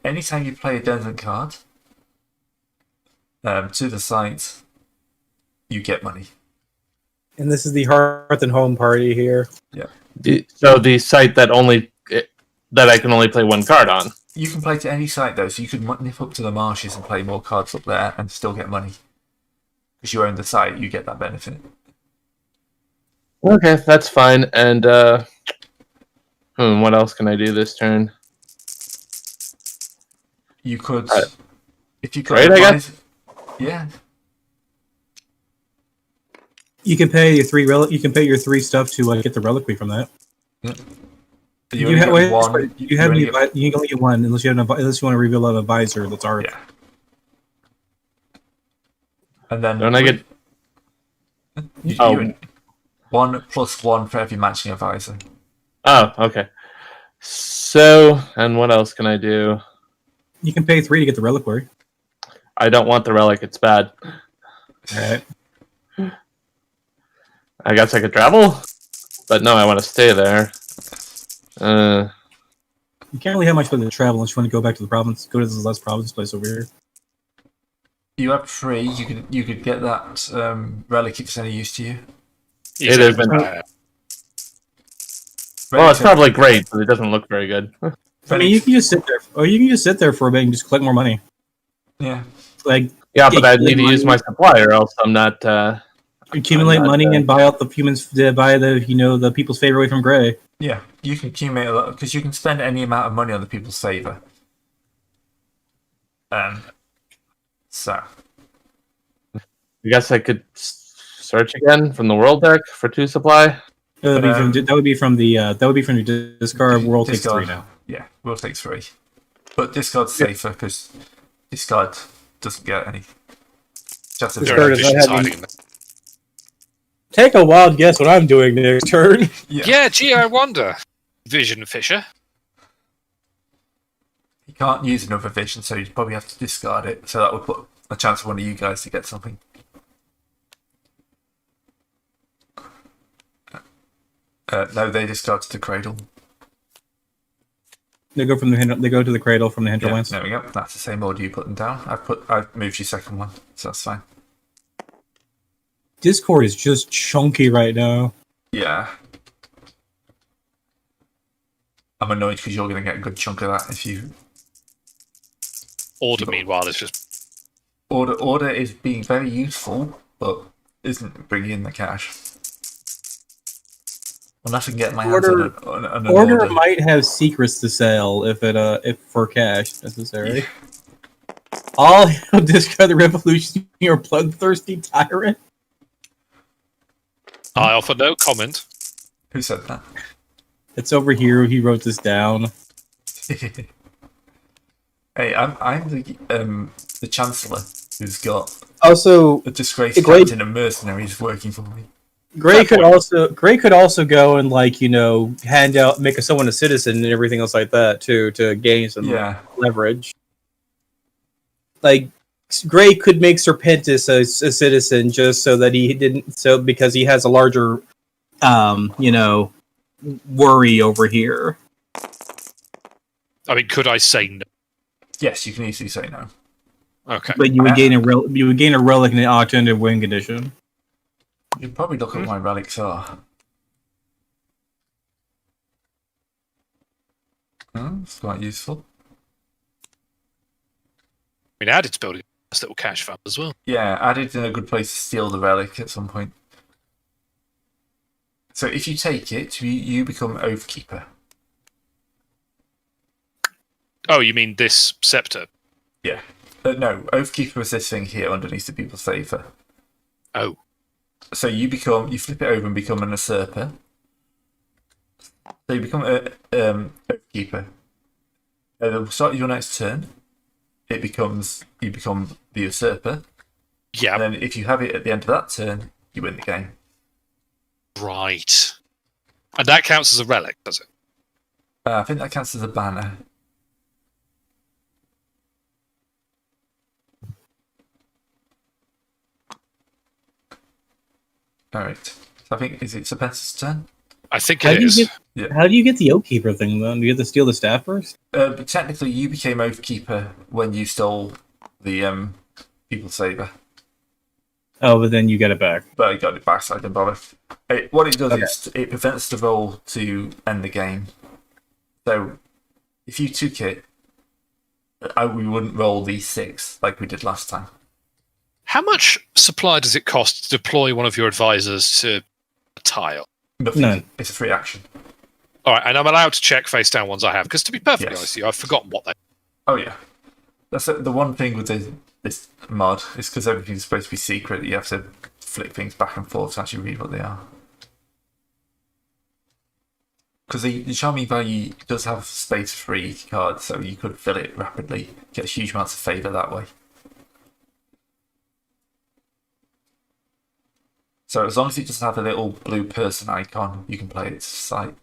anytime you play a Denton card to the site, you get money. And this is the Hearth and Home party here. Yeah. So the site that I can only play one card on. You can play to any site though, so you could nip up to the marshes and play more cards up there and still get money. Because you own the site, you get that benefit. Okay, that's fine. And what else can I do this turn? You could, if you could, trade, I guess? Yeah. You can pay your three stuff to get the reliquary from that. Yeah. You can only get one unless you want to reveal an advisor that's already. Yeah. And then Don't I get? You 1+1 for every matching advisor. Oh, okay. So, and what else can I do? You can pay 3 to get the reliquary. I don't want the relic. It's bad. Alright. I guess I could travel, but no, I want to stay there. You can't really have much fun to travel unless you want to go back to the province. Go to this last province place over here. You have 3. You could get that relic if it's any use to you. It has been. Well, it's probably great, but it doesn't look very good. I mean, you can just sit there. Or you can just sit there for a bit and just collect more money. Yeah. Yeah, but I need to use my supply, or else I'm not. Accumulate money and buy out the humans. Buy the people's favor away from Grey. Yeah, you can accumulate a lot because you can spend any amount of money on the people's favor. So. I guess I could search again from the world deck for 2 supply. That would be from your discard. World takes 3 now. Yeah, world takes 3, but discard's safer because discard doesn't get any. Just Take a wild guess what I'm doing next turn. Yeah, gee, I wonder. Vision Fisher. You can't use another vision, so you'd probably have to discard it. So that would put a chance for one of you guys to get something. No, they discard to the cradle. They go to the cradle from the hinterlands. There we go. That's the same order you put them down. I've moved your second one, so that's fine. Discord is just chunky right now. Yeah. I'm annoyed because you're going to get a good chunk of that if you... Order, meanwhile, is just... Order is being very useful, but isn't bringing in the cash. Unless I can get my hands on an order. Might have secrets to sell if for cash necessary. All discard the revolution. You're bloodthirsty tyrant. I offer no comment. Who said that? It's over here. He wrote this down. Hey, I'm the Chancellor who's got also a disgraced captain of mercenaries working for me. Gray could also go and make someone a citizen and everything else like that too to gain some leverage. Like Gray could make Serpentis a citizen just so that he didn't because he has a larger worry over here. I mean, could I say no? Yes, you can easily say no. Okay, but you would gain a relic in an alternative win condition. You can probably look at what my relics are. It's quite useful. I mean, added building a nice little cash fund as well. Yeah, added in a good place to steal the relic at some point. So if you take it, you become Oathkeeper. Oh, you mean this scepter? Yeah. No, Oathkeeper is this thing here underneath the people's favour. Oh. So you flip it over and become an usurper. So you become Oathkeeper. At the start of your next turn, you become the usurper. Yeah. And then if you have it at the end of that turn, you win the game. Right. And that counts as a relic, does it? I think that counts as a banner. Alright. So I think, is it Spencer's turn? I think it is. How do you get the Oathkeeper thing, though? Do you have to steal the staff first? But technically, you became Oathkeeper when you stole the People's Saber. Oh, but then you get it back. But I got it back, so I didn't bother. What it does is it prevents the roll to end the game. So if you took it, we wouldn't roll these 6 like we did last time. How much supply does it cost to deploy one of your advisors to a tile? Nothing. None. It's a free action. All right, and I'm allowed to check face down ones I have, because to be perfectly Yes. honest with you, I've forgotten what they. Oh yeah, that's the one thing with this mod is because everything's supposed to be secret. You have to flick things back and forth to actually read what they are. Because the Charming Value does have space for each card, so you could fill it rapidly, get huge amounts of favour that way. So as long as it doesn't have a little blue person icon, you can play it to site.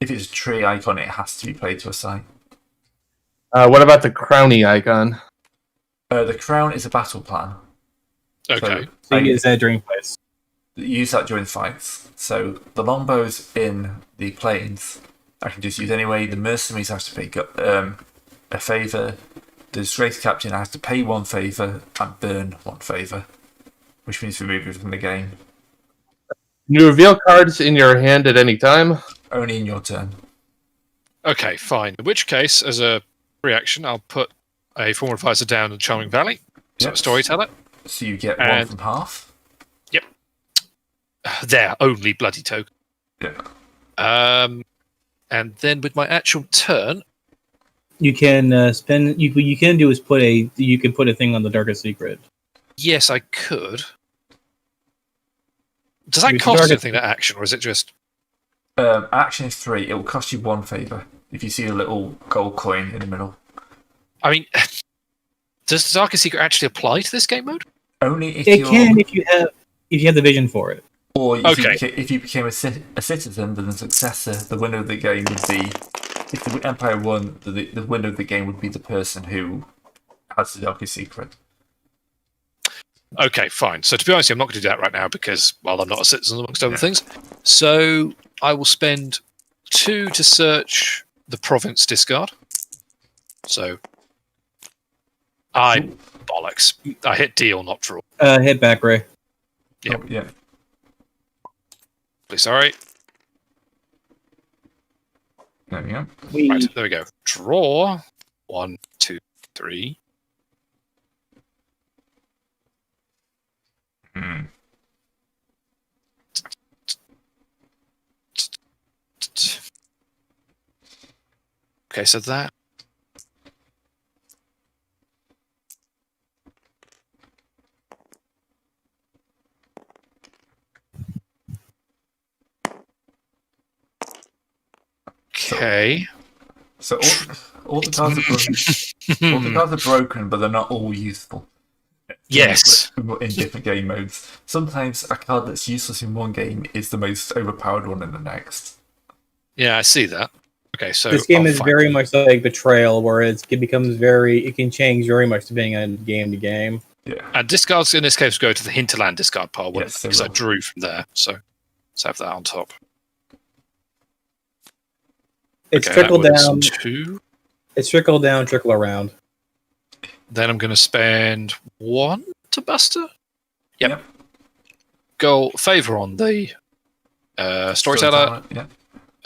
If it's a tree icon, it has to be played to a site. What about the crowny icon? The crown is a battle plan. Okay. So you use that during fights. Use that during fights. So the longbows in the plains, I can just use anyway. The mercenaries have to pay a favour. The disgraced captain has to pay 1 favour and burn 1 favour, which means remove it from the game. Can you reveal cards in your hand at any time? Only in your turn. Okay, fine. In which case, as a reaction, I'll put a former advisor down in Charming Valley. So Yep. a storyteller. So you get 1 And- from half. There, only bloody token. Yeah. And then with my actual turn, You can spend. What you can do is put a. You can put a thing on the Darkest Secret. yes, I could. Does that With cost target- anything, that action, or is it just... Action is 3. It will cost you 1 favour if you see a little gold coin in the middle. I mean, does the Darkest Secret actually apply to this game mode? Only if It you're... can if you have the vision for it. Or if, Okay. if you became a citizen, then the successor, the winner of the game would be... If the Empire won, the winner of the game would be the person who has the Darkest Secret. Okay, fine. So to be honest, I'm not going to do that right now because, well, I'm not a citizen amongst other things. So I will spend 2 to search the province discard. So bollocks. I hit deal, not draw. Hit back, Ray. Yep. Oh, yeah. Please, sorry. There we go. Right, there we go. Draw. 1, 2, 3. Okay, so that. Okay. So all the cards are broken. All the cards are broken, but they're not all useful. Yes. In different game modes. Sometimes a card that's useless in one game is the most overpowered one in the next. Yeah, I see that. Okay, so This game I'll is find- very much like Betrayal, where it can change very much depending on game to game. Yeah. And discards in this case go to the hinterland discard pile, Yes, they because I will. drew from there. So let's have that on top. It's Okay, trickle that was down. 2. It's trickle down, trickle around. Then I'm going to spend 1 to Buster. Yep. Yep. Go favor on the storyteller. Yeah.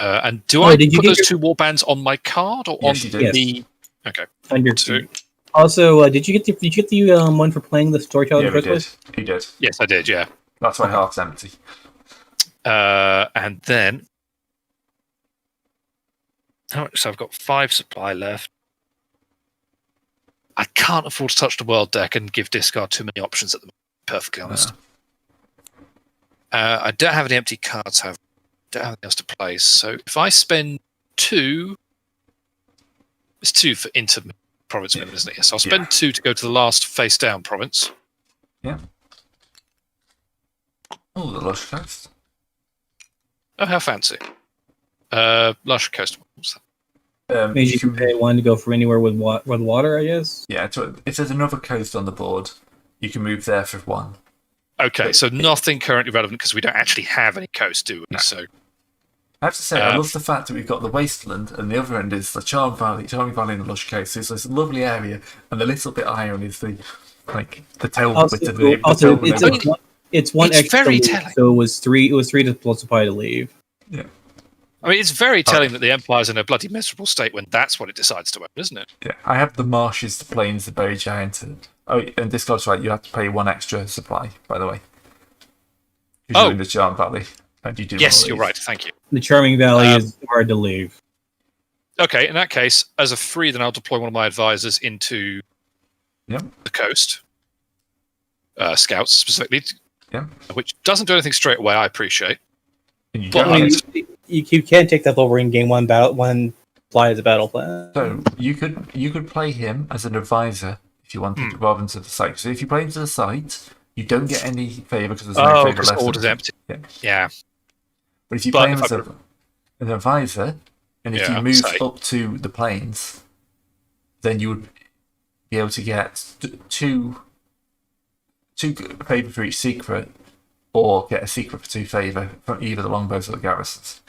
And do Oh, I did you put get those your- 2 warbands on my card or Yes, you on did. the? Okay. Under 2. Also, did you get the one for playing the storyteller Yeah, in the he first did. place? He did. Yes, I did. Yeah. That's why half's empty. And then, so I've got 5 supply left. I can't afford to touch the world deck and give discard too many options at the moment. Perfectly honest. I don't have any empty cards. However, I don't have anything else to play. So if I spend 2, it's 2 for inter province movement, isn't it? Yes. I'll spend 2 to go to the last face down province. Oh, the Lush Coast. Oh, how fancy. Lush Coast. Means you can pay one to go from anywhere with water, I guess? Yeah, if there's another coast on the board, you can move there for one. Okay, so nothing currently relevant because we don't actually have any coast, do we? No. So I have to say, I love the fact that we've got the wasteland, and the other end is the Charming Valley and the Lush Coast. So it's this lovely area, and a little bit higher is the tail bit of the. It's one it's extra very leave, telling. So it was three to plus supply to leave. Yeah. I mean, it's very telling that the Empire's in a bloody miserable state when that's what it decides to own, isn't it? Yeah, I have the marshes, the plains, the berry giant, and Discord's right. You have to pay one extra supply, by the way. Because you're in the Charm Valley, and you do. Yes, you're right. Thank you. The Charming Valley is hard to leave. Okay, in that case, as a free, then I'll deploy one of my advisors into the coast. Scouts, specifically. Yeah. Which doesn't do anything straight away, I appreciate. You can take that over in game one fly as a battle plan. So you could play him as an advisor if you wanted, rather than to the site. So if you play him to the site, you don't get any favour because there's no favour left. Order's empty. Yeah. But if you play him as an advisor, and if you move up to the plains, then you would be able to get two favour for each secret, or get a secret for 2 favour from either the longbows or the garrisons.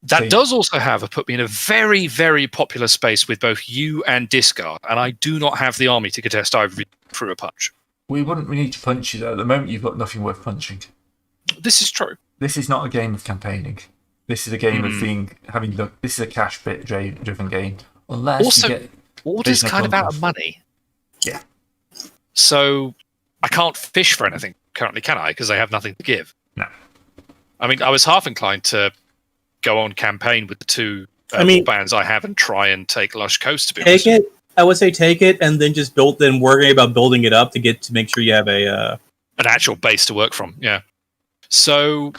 That does also put me in a very, very popular space with both you and Discard, and I do not have the army to contest either through a punch. We wouldn't need to punch you, though. At the moment, you've got nothing worth punching. This is true. This is not a game of campaigning. This is a game of this is a cash bit driven game. Unless also, you get Order's kind of out of money. Yeah. So I can't fish for anything currently, can I? Because I have nothing to give. No. I mean, I was half inclined to go on campaign with the 2 bands I have and try and take Lush Coast, to be honest. Take it. I would say take it and then just worry about building it up to make sure you have an actual base to work from. Yeah. So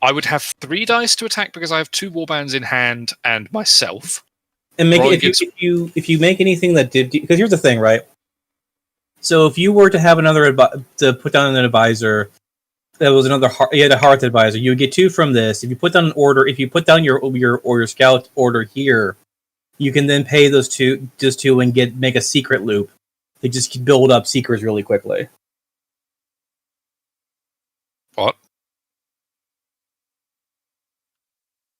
I would have 3 dice to attack because I have 2 warbands in hand and myself. And make it, if you make anything that did, because here's the thing, right? So if you were to have to put down an advisor, that was you had a Hearth advisor, you would get 2 from this. If you put down an order, if you put down your scout order here, you can then pay those two and make a secret loop. They just build up secrets really quickly. What?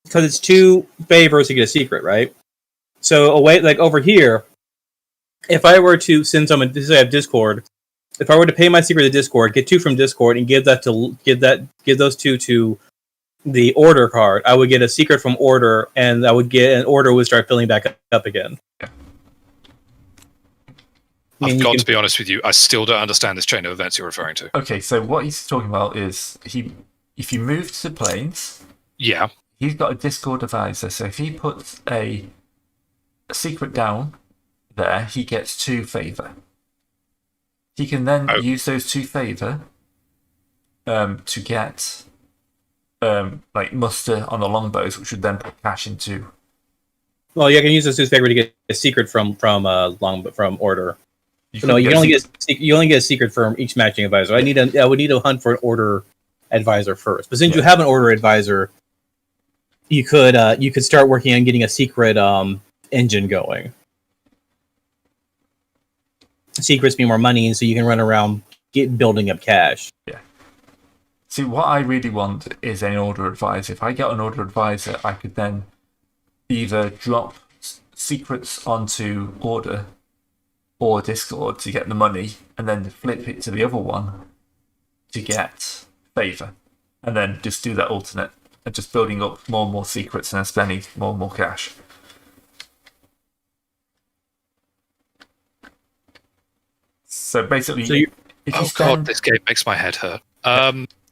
Because it's 2 favors to get a secret, right? So over here, if I were to send someone, this is I have Discord. If I were to pay my secret to Discord, get 2 from Discord, and give those 2 to the order card, I would get a secret from order, and I would get an order would start filling back up again. Yeah. I've got to be honest with you, I still don't understand this chain of events you're referring to. Okay, so what he's talking about is if you move to the plains, he's got a Discord advisor. So if he puts a secret down there, he gets 2 favour. He can then use those 2 favour to get muster on the longbows, which would then put cash into. Well, you can use those 2 favour to get a secret from order. You only get a secret from each matching advisor. I would need to hunt for an order advisor first. But since you have an order advisor, you could start working on getting a secret engine going. Secrets mean more money, and so you can run around building up cash. Yeah. See, what I really want is an order advisor. If I get an order advisor, I could then either drop secrets onto order or Discord to get the money, and then flip it to the other one to get favour, and then just do that alternate, and just building up more and more secrets and then spending more and more cash. So basically, God, this game makes my head hurt.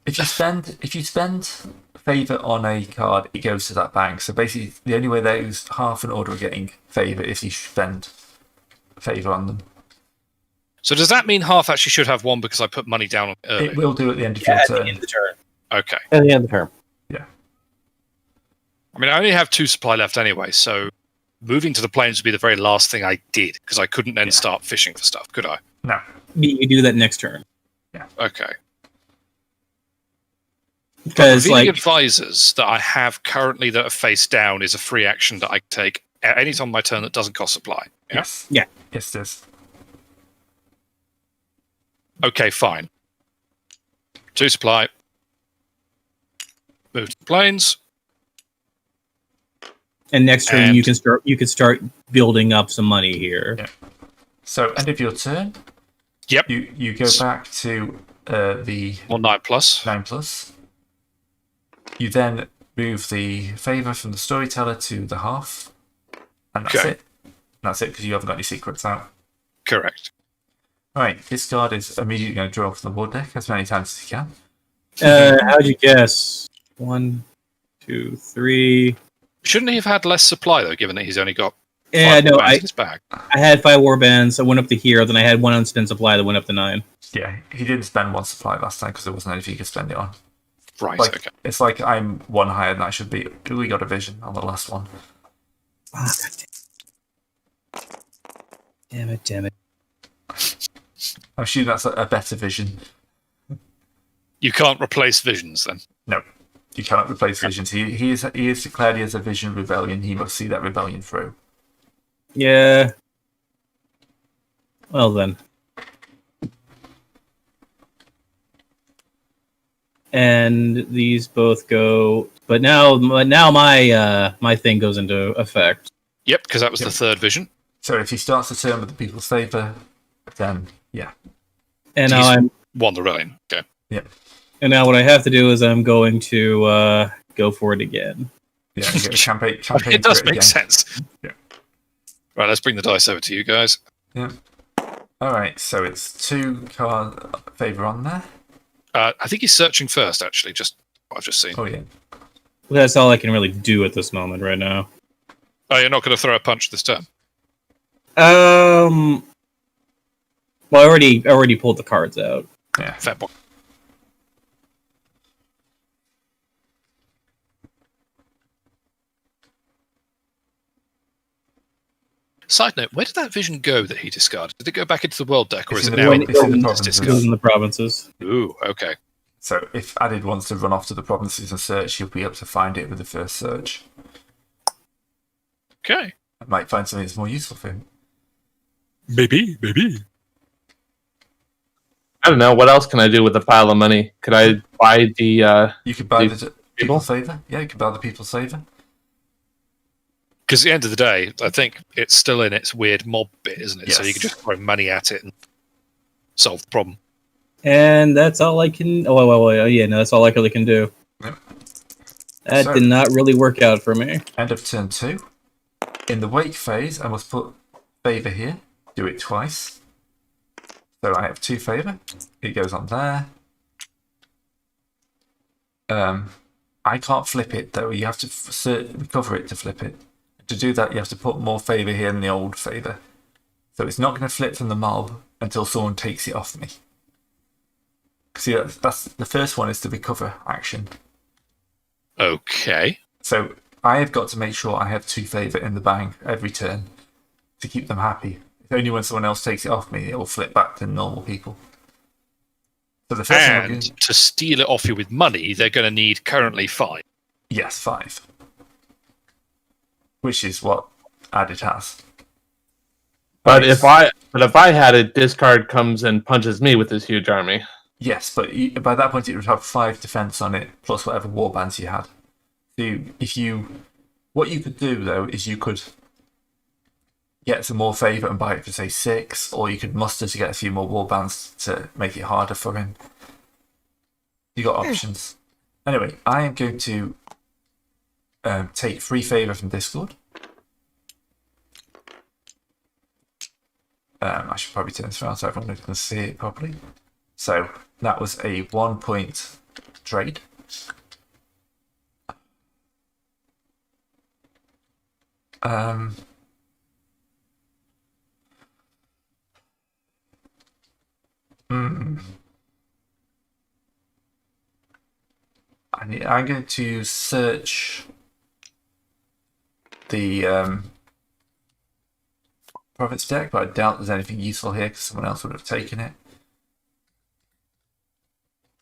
If you spend favour on a card, it goes to that bank. So basically, the only way those half an order are getting favour is you spend favour on them. So does that mean half actually should have 1 because I put money down on it early? It will do at the end of your turn. At the end of the turn. Okay. At the end of the turn. Yeah. I mean, I only have 2 supply left anyway, so moving to the plains would be the very last thing I did, because I couldn't then start fishing for stuff, could I? No. You do that next turn. Yeah. Okay. Because revealing advisors that I have currently that are face down is a free action that I can take at any time on my turn that doesn't cost supply. Yeah? Yes. Yeah. Yes, it is. Okay, fine. 2 supply. Move to the plains. and next turn And- you can start building up some money here. Yeah. So end of your turn. Yep. You go back to the Or 9+. 9+. You then move the favour from the storyteller to the half, and that's Okay. it. That's it because you haven't got any secrets out. Correct. Right, this card is immediately going to draw from the board deck as many times as you can. How'd you guess? 1, 2, 3. Shouldn't he have had less supply, though, given that he's only got Yeah, 5 no, bands I in his bag? had 5 warbands. I went up to here, then I had 1 unspent supply that went up to 9. Yeah, he didn't spend 1 supply last time because there wasn't anything he could spend it on. Right, Like, okay. It's like I'm 1 higher than I should be. We got a vision on the last one. Ah, damn it. Damn it. I'm assuming that's a better vision. You can't replace visions, then. No, you cannot replace visions. He is declared he has a vision rebellion. He must see that rebellion through. Yeah. Well then. And these both go, but now my my thing goes into effect. Yep, because that was Yep. the 3rd vision. So if he starts the turn with the people's favour, then yeah. And now He's- I'm Won the rebellion. Okay. and now what I have to do is I'm going to go for it again. Yeah, you get a campaign It does for make again. sense. Yeah. Right, let's bring the dice over to you guys. Alright, so it's 2 card favour on there. I think he's searching first, actually, just what I've just seen. Oh yeah. That's all I can really do at this moment right now. Oh, you're not going to throw a punch this turn? Well, I already pulled the cards out. Yeah. Fair point. Side note, where did that vision go that he discarded? Did it go back into the world deck, or It's is it in the now world- in it's in the his provinces. It discard? was in the provinces. Ooh, okay. So if Added wants to run off to the provinces and search, he'll be able to find it with the first search. Okay. I might find something that's more useful for him. Maybe. I don't know. What else can I do with a pile of money? Could I buy the? You could buy The the people's favour. Yeah, you could buy the people's favour. Because at the end of the day, I think it's still in its weird mob bit, isn't it? So you Yes. can just throw money at it and solve the problem. And that's all I can. Oh, well, yeah, no, that's all I really can do. Yep. That So- did not really work out for me. End of turn 2. In the wake phase, I must put favour here. Do it twice. So I have 2 favour. It goes on there. I can't flip it though. You have to recover it to flip it. To do that, you have to put more favour here than the old favour. So it's not going to flip from the mob until someone takes it off me. See, that's the first one is the recover action. Okay. So I have got to make sure I have 2 favour in the bank every turn to keep them happy. It's only when someone else takes it off me, it will flip back to normal people. So the first one I'm And doing- to steal it off you with money, they're going to need currently 5. yes, 5. Which is what Added has. But if I had it, discard comes and punches me with this huge army. Yes, but by that point it would have 5 defense on it plus whatever warbands you had. So what you could do though is you could get some more favour and buy it for say 6, or you could muster to get a few more warbands to make it harder for him. You got options. Anyway, I am going to take 3 favour from Discord. I should probably turn this around so everyone can see it properly. So that was a 1-point trade. I'm going to search the province deck, but I doubt there's anything useful here because someone else would have taken it.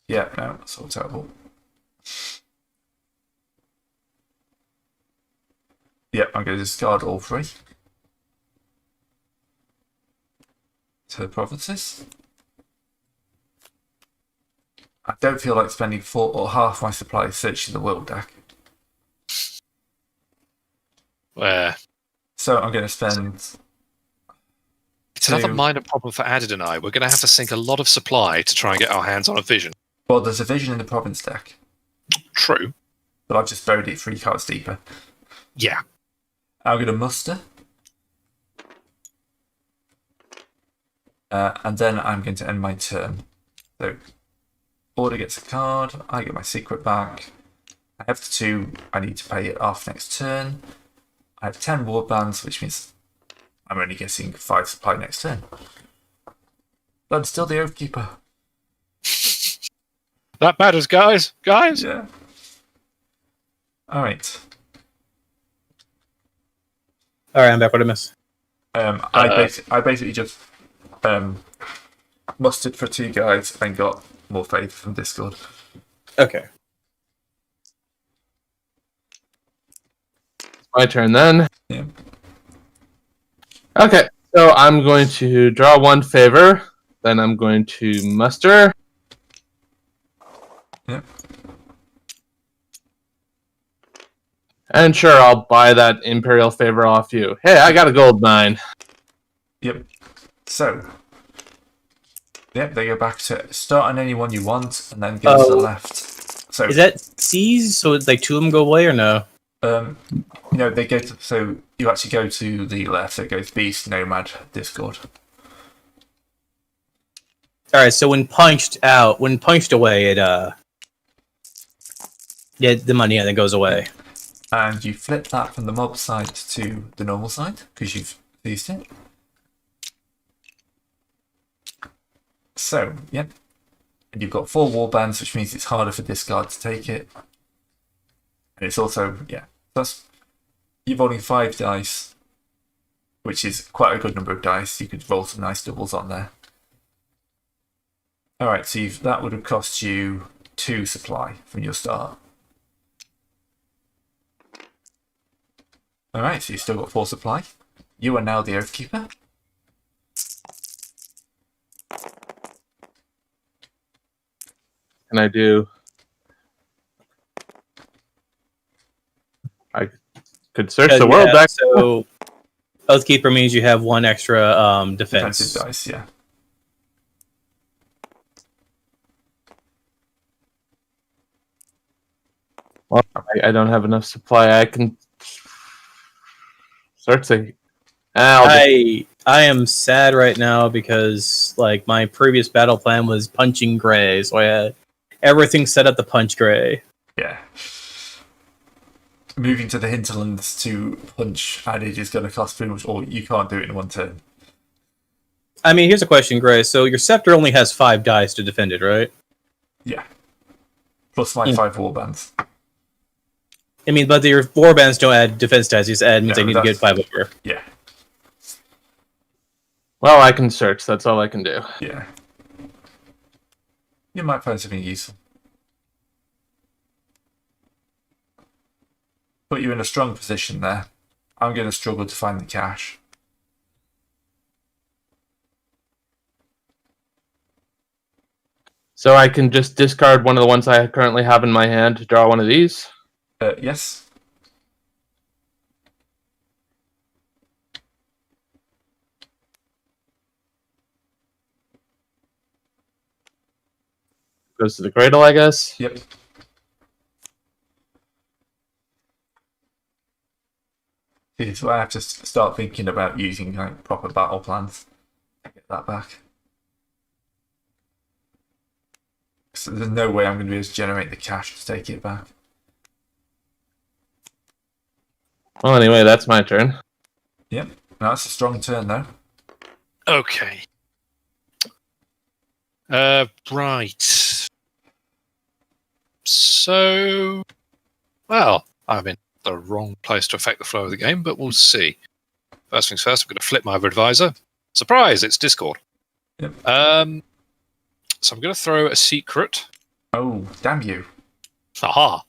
Yeah, no, that's all terrible. Yep, I'm going to discard all 3 to the provinces. I don't feel like spending 4 or half my supply searching the world deck. Where So I'm going to spend... it's another minor problem for Added and I. We're going to have to sink a lot of supply to try and get our hands on a vision. Well, there's a vision in the province deck, True. but I've just buried it 3 cards deeper. Yeah. I'm going to muster. And then I'm going to end my turn. So, Order gets a card, I get my secret back. I have the 2, I need to pay it off next turn. I have 10 ward bands, which means I'm only getting 5 supply next turn. But I'm still the Oathkeeper. That matters, guys. Guys. Yeah. Alright. Alright, I'm back. What did I miss? I basically just mustered for 2 guys and got more faith from Discord. Okay. My turn then. Yeah. Okay, so I'm going to draw 1 favor. Then I'm going to muster. Yep. And sure, I'll buy that Imperial favor off you. Hey, I got a gold mine. Yep. So, yep, they go back to start on any one you want, and then go to the left. So Is that C's? So like 2 of them go away or no? no, they go to. So you actually go to the left. So it goes Beast, Nomad, Discord. All right. So when punched away, it yeah, the money then goes away. And you flip that from the mob side to the normal side because you've used it. So, yep. And you've got 4 war bands, which means it's harder for discard to take it. And it's also, yeah, plus you're rolling 5 dice, which is quite a good number of dice. You could roll some nice doubles on there. Alright, so that would have cost you 2 supply from your start. Alright, so you've still got 4 supply. You are now the Oathkeeper. Can I do? I could search the world back. So Oathkeeper means you have 1 extra defense. Defensive dice, yeah. Well, I don't have enough supply. I can search the. I am sad right now because like my previous battle plan was punching Gray, so I had everything set up to punch Gray. Yeah. Moving to the hinterlands to punch Added is going to cost pretty much all. You can't do it in 1 turn. I mean, here's a question, Gray. So your scepter only has 5 dice to defend it, right? Yeah. Plus my 5 warbands. I mean, but your warbands don't add defense dice. Just add means No, they need to get 5 over. Yeah. Well, I can search. That's all I can do. Yeah. You might find something useful. Put you in a strong position there. I'm going to struggle to find the cash. So I can just discard one of the ones I currently have in my hand to draw one of these. Yes. Goes to the cradle, I guess. Yep. See, so I have to start thinking about using like proper battle plans to get that back. So there's no way I'm going to be able to generate the cash to take it back. Well, anyway, that's my turn. Yep. Now that's a strong turn though. Okay. Right. So, well, I'm in the wrong place to affect the flow of the game, but we'll see. First things first, I'm going to flip my advisor. Surprise! It's Discord. Yep. So I'm going to throw a secret. Oh, damn you. Aha.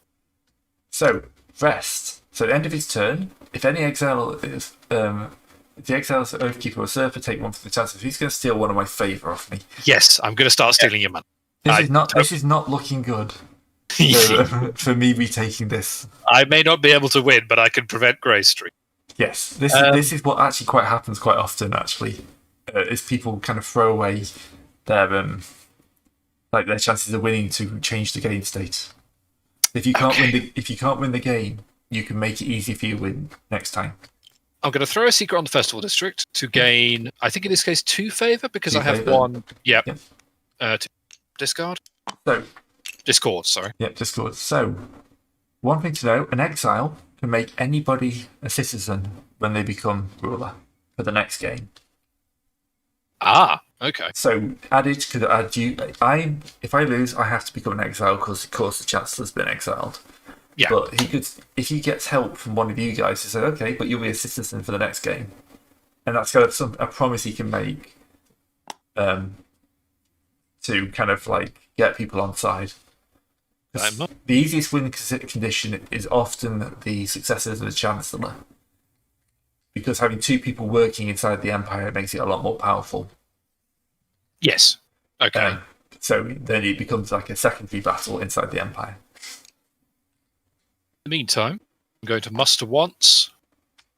So, rest. So, at the end of his turn, if any exile is, if the exile's Oathkeeper or Usurper, take one for the chances. He's going to steal one of my favour off me. Yes, I'm going to start stealing your money. This is not looking good for me retaking this. I may not be able to win, but I can prevent Grey Street. Yes, this is what actually quite happens quite often. Actually, is people kind of throw away their their chances of winning to change the game state. If you can't win the game, you can make it easy for you to win next time. I'm going to throw a secret on the Festival District to gain, I think in this case, 2 favour, because I have favour. 1. Yep. To discard. So. Discord, sorry. Yep, Discord. So, one thing to know, an exile can make anybody a citizen when they become ruler for the next game. Ah, okay. So, Adage could add you. If I lose, I have to become an exile because, of course, the Chancellor's been exiled. Yeah. But he could, if he gets help from one of you guys, to say, okay, but you'll be a citizen for the next game. And that's kind of a promise he can make to kind of get people on side. The easiest win condition is often the successors of the Chancellor, because having 2 people working inside the Empire makes it a lot more powerful. Yes. Okay. So then it becomes like a secondary battle inside the Empire. In the meantime, I'm going to muster once,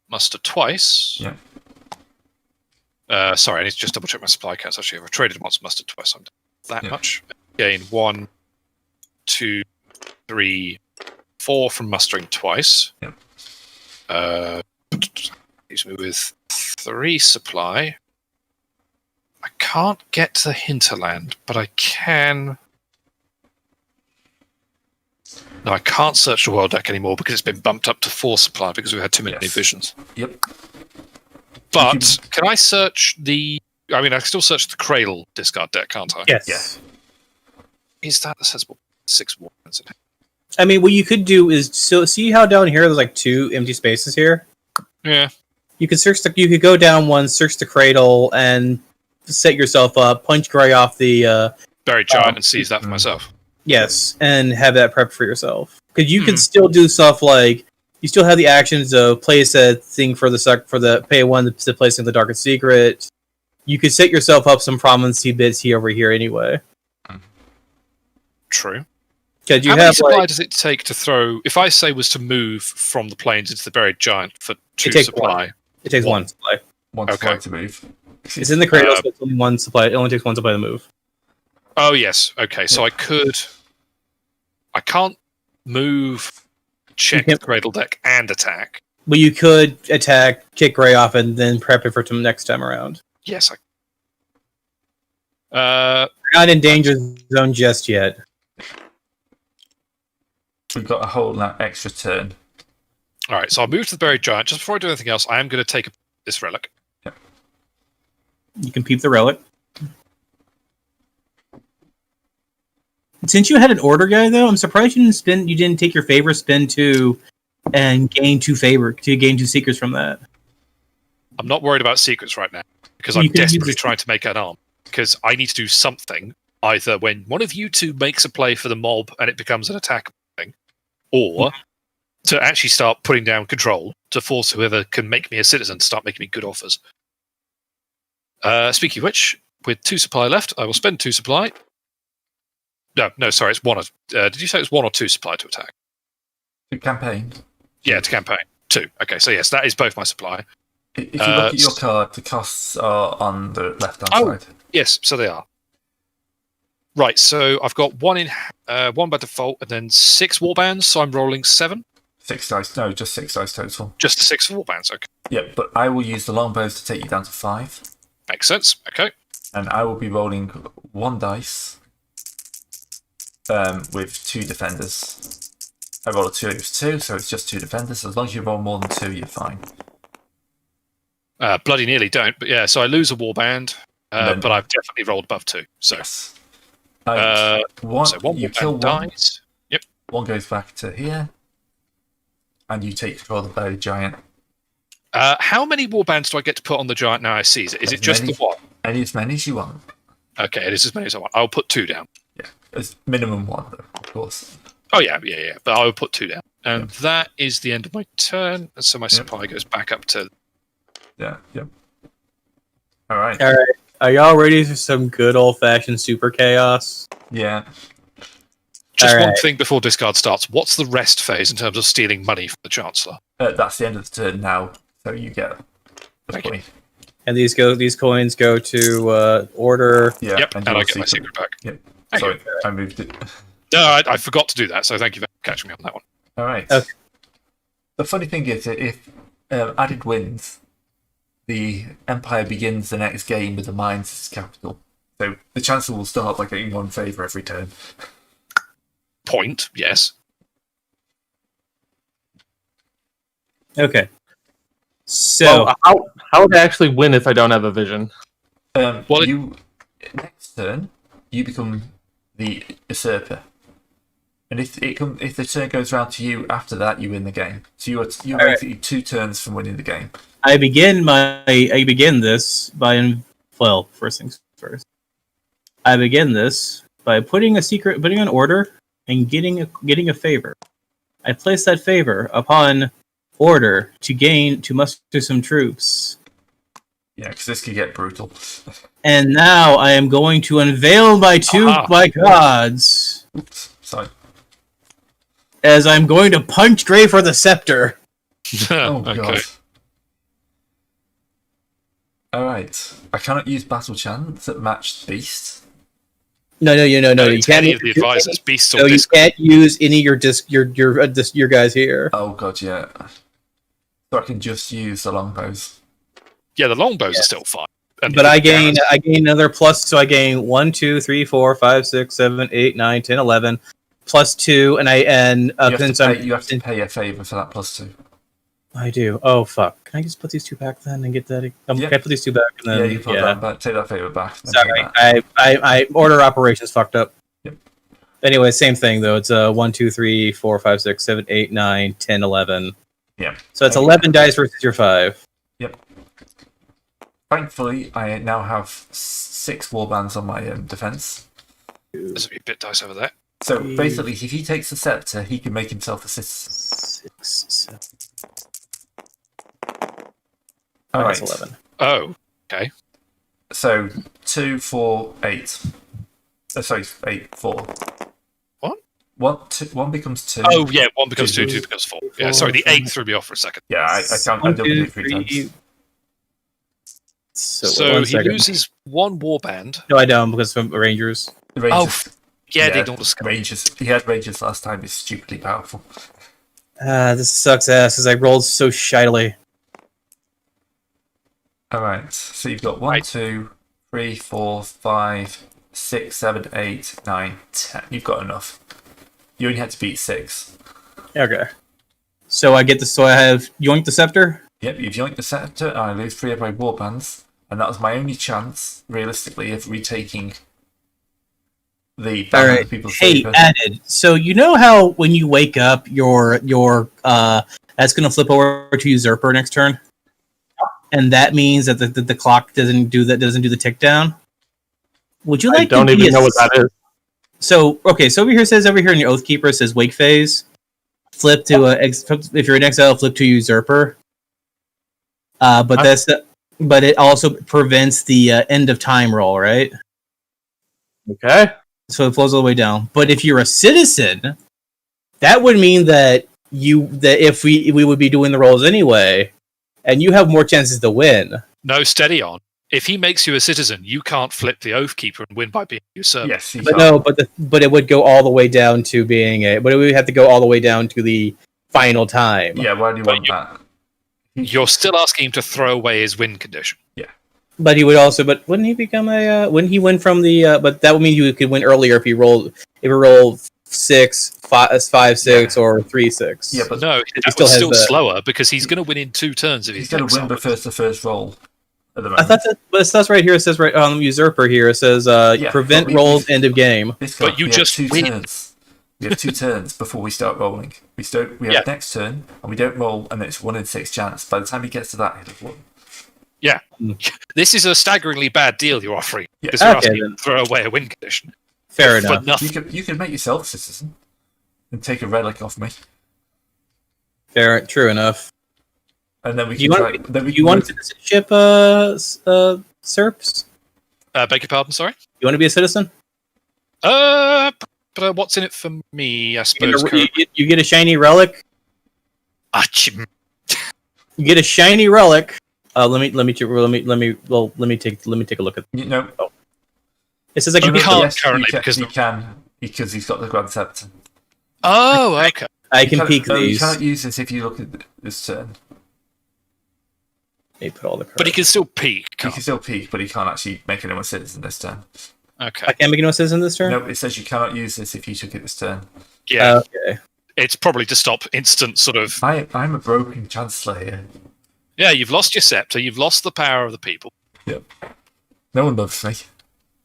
muster twice. Yeah. Sorry, I need to just double check my supply counts. Actually, I've traded once, mustered twice. I'm that Yeah. much. Gain 1, 2, 3, 4 from mustering twice. Yep. Leaves me with 3 supply. I can't get to the hinterland, but I can. No, I can't search the world deck anymore because it's been bumped up to 4 supply because we had too many visions. Yep. But can I search the? I mean, I can still search the Cradle discard deck, can't I? Yes. Yeah. Is that a sensible 6 wards? I mean, what you could do is see how down here there's 2 empty spaces here. Yeah. You could you could go down one, search the Cradle, and set yourself up. Punch Gray off the Buried Giant and seize that for myself. Yes, and have that prepped for yourself. Because you can still do stuff like you still have the actions of place a thing for the pay 1 to place in the Darkest Secret. You could set yourself up some prominency bits here over here anyway. True. Because How many supply does it take to throw? If I say was to move from the plains into the Buried Giant for 2 supply, it takes 1 supply. One supply to move. It's in the Cradle, so it's only 1 supply. It only takes 1 supply to move. Oh yes, okay. So I can't move, check the Cradle deck, and attack. But you could attack, kick Gray off, and then prep it for next time around. Yes, We're not in danger zone just yet. We've got a whole extra turn. All right, so I'll move to the Buried Giant. Just before I do anything else, I am going to take this relic. Yep. You can peep the relic. Since you had an order guy, though, I'm surprised you didn't take your favor spin 2 and gain 2 secrets from that. I'm not worried about secrets right now because I'm desperately trying to make an arm. Because I need to do something either when one of you 2 makes a play for the mob and it becomes an attack thing, or to actually start putting down control to force whoever can make me a citizen to start making me good offers. Speaking of which, with 2 supply left, I will spend 2 supply. No, sorry, it's 1. Did you say it's 1 or 2 supply to attack? To campaign. Yeah, to campaign. 2. Okay, so yes, that is both my supply. If you look at your card, the costs are on the left-hand side. Yes, so they are. Right, so I've got 1 by default, and then 6 warbands, so I'm rolling 7. 6 dice. No, just 6 dice total. Just the 6 warbands, okay. Yeah, but I will use the longbows to take you down to 5. Makes sense, okay. And I will be rolling 1 dice with 2 defenders. I roll a 2, it was 2, so it's just 2 defenders. As long as you roll more than 2, you're fine. Bloody nearly don't, but yeah, so I lose a warband, but I've definitely rolled above 2. So, yes. One you kill 1. Dies. Yep. 1 goes back to here. And you take control of the Buried Giant. How many warbands do I get to put on the giant now I seize it? Is it just the 1? As many as you want. Okay, it is as many as I want. I'll put 2 down. Yeah, it's minimum 1, though, of course. Oh, yeah. But I will put 2 down. And that is the end of my turn. And so my supply goes back up to... Yeah, yep. All right. Are y'all ready for some good old-fashioned super chaos? Yeah. Just one thing before discard starts. What's the rest phase in terms of stealing money from the Chancellor? That's the end of the turn now, so you get the point. And these coins go to order. Yeah, yep, and I get my secret back. Yep. Sorry, I moved it. No, I forgot to do that, so thank you for catching me on that one. All right. Okay. The funny thing is that if added wins, the Empire begins the next game with the mines as capital. So the Chancellor will start by getting 1 favour every turn. Point, yes. Okay. So how would I actually win if I don't have a vision? Next turn you become the usurper, and if the turn goes round to you after that, you win the game. So you're basically 2 turns from winning the game. I begin this by first things first. I begin this by putting an order and getting a favor. I place that favor upon order to muster some troops. Yeah, because this could get brutal. And now I am going to unveil my gods. Oops, sorry. As I'm going to punch Dre for the scepter. Oh okay. god. Alright. I cannot use battle chants that match beasts. No. You can't. Any of the advisors, beasts or so you can't use any of your guys here. Oh god, yeah. So I can just use the longbows. Yeah, the longbows are still fine. But I gain another plus, so I gain 1, 2, 3, 4, 5, 6, 7, 8, 9, 10, 11, plus 2, and you have to pay a favor for that plus 2. I do. Oh fuck! Can I just put these 2 back then and get that? Can I put these 2 back and then? Yeah, you put that back. Take that favor back. Sorry, I order operations fucked up. Yep. Anyway, same thing though. It's 1, 2, 3, 4, 5, 6, 7, 8, 9, 10, 11. Yeah. So it's 11 dice versus your 5. Yep. Thankfully, I now have 6 warbands on my defense. There's a bit dice over there. So basically, if he takes the scepter, he can make himself a citizen. 6, 7. All right. 11. Oh, okay. So 2, 4, 8. Sorry, 8, 4. What? 1 becomes 2. Oh yeah, 1 becomes 2, 2 becomes 4. Yeah, sorry, the 8 threw me off for a second. Yeah, I can't. I don't do it 3 times. So he loses 1 warband. No, I don't because from Rangers. The Rangers, they ignore the skull. Rangers. He had Rangers last time. He's stupidly powerful. This sucks ass because I rolled so shitily. Alright, so you've got 1, 2, 3, 4, 5, 6, 7, 8, 9, 10. You've got enough. You only had to beat 6. Okay. So I get this. So I have yoink the scepter. Yep, you've yoinked the scepter, and I lose 3 of my warbands, and that was my only chance, realistically, of retaking the Alright. people's Hey, favor. added. So you know how when you wake up, your that's gonna flip over to usurper next turn, and that means that the clock doesn't do the tick down. Would you like? I don't to even know what that is. So okay, so over here in your Oathkeeper it says wake phase. Flip to if you're in exile, flip to usurper. But it also prevents the end of time roll, right? Okay. So it flows all the way down. But if you're a citizen, that would mean that if we would be doing the rolls anyway, and you have more chances to win. No, steady on. If he makes you a citizen, you can't flip the Oathkeeper and win by being usurped. Yes, But no, but it would go all the way down to being but it would have to go all the way down to the final time. Yeah, why do you want that? You're still asking him to throw away his win condition. Yeah. But he would also, but wouldn't he become wouldn't he win from the, but that would mean he could win earlier if he rolled 6, 5, 6, or 3, 6. Yeah, but no, that was still slower because he's going to win in 2 turns if he's going to win the first roll. At the moment. I thought that, but it says right here. It says right on Usurper here. It says prevent rolls end of game. But you just win. Turns. We have 2 turns before we start rolling. We have next turn and we don't roll, and it's 1 in 6 chance. By the time he gets to that, he'll have won. Yeah, this is a staggeringly bad deal you're offering because you're asking him to throw away a win condition. Fair enough. You can make yourself a citizen. and take a relic off me. Fair, true enough. And then we Do can you want citizenship, Serps? Beg your pardon, sorry? You want to be a citizen? But what's in it for me, I suppose? You get a shiny relic. Achim. You get a shiny relic. Let me take a look at. Oh. It says I You can. can't currently because he's got the Grand Scepter. Oh, okay. I can peek these. You can't use this if you look at this turn. They put all the cards. But he can still peek. He can still peek, but he can't actually make anyone citizen this turn. Okay. I can't make anyone citizen this turn? No, it says you cannot use this if you took it this turn. Yeah. Okay. It's probably to stop instant sort of... I'm a broken Chancellor here. Yeah, you've lost your scepter, you've lost the power of the people. Yep. No one loves me.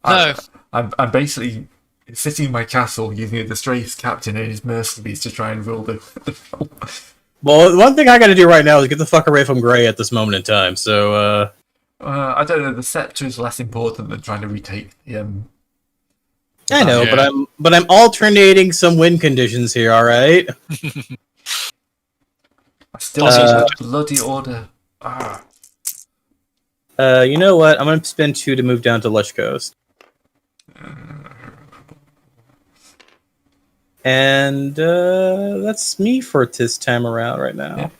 No. I'm basically sitting in my castle using a disgraced captain and his mercenaries to try and rule the... Well, one thing I gotta do right now is get the fuck away from Grey at this moment in time, so, I don't know, the scepter is less important than trying to retake the, I know, Yeah. but I'm alternating some win conditions here, alright? I still need that bloody order. You know what? I'm gonna spend 2 to move down to Lush Coast. And that's me for this time around right now. Yeah.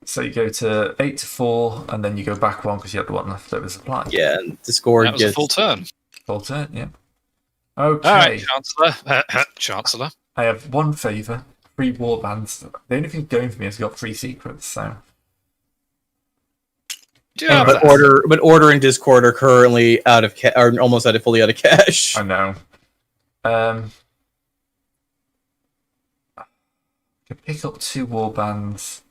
So you go to 8 to 4, and then you go back 1 because you had the one leftover supply. Yeah, and Discord That was a full turn. Full turn, yeah. Okay. Alright, Chancellor. Chancellor. I have 1 favour, 3 war bands. The only thing going for me is I've got 3 secrets, so... Yeah, but order and Discord are currently are almost fully out of cash. I know. I could pick up 2 war bands.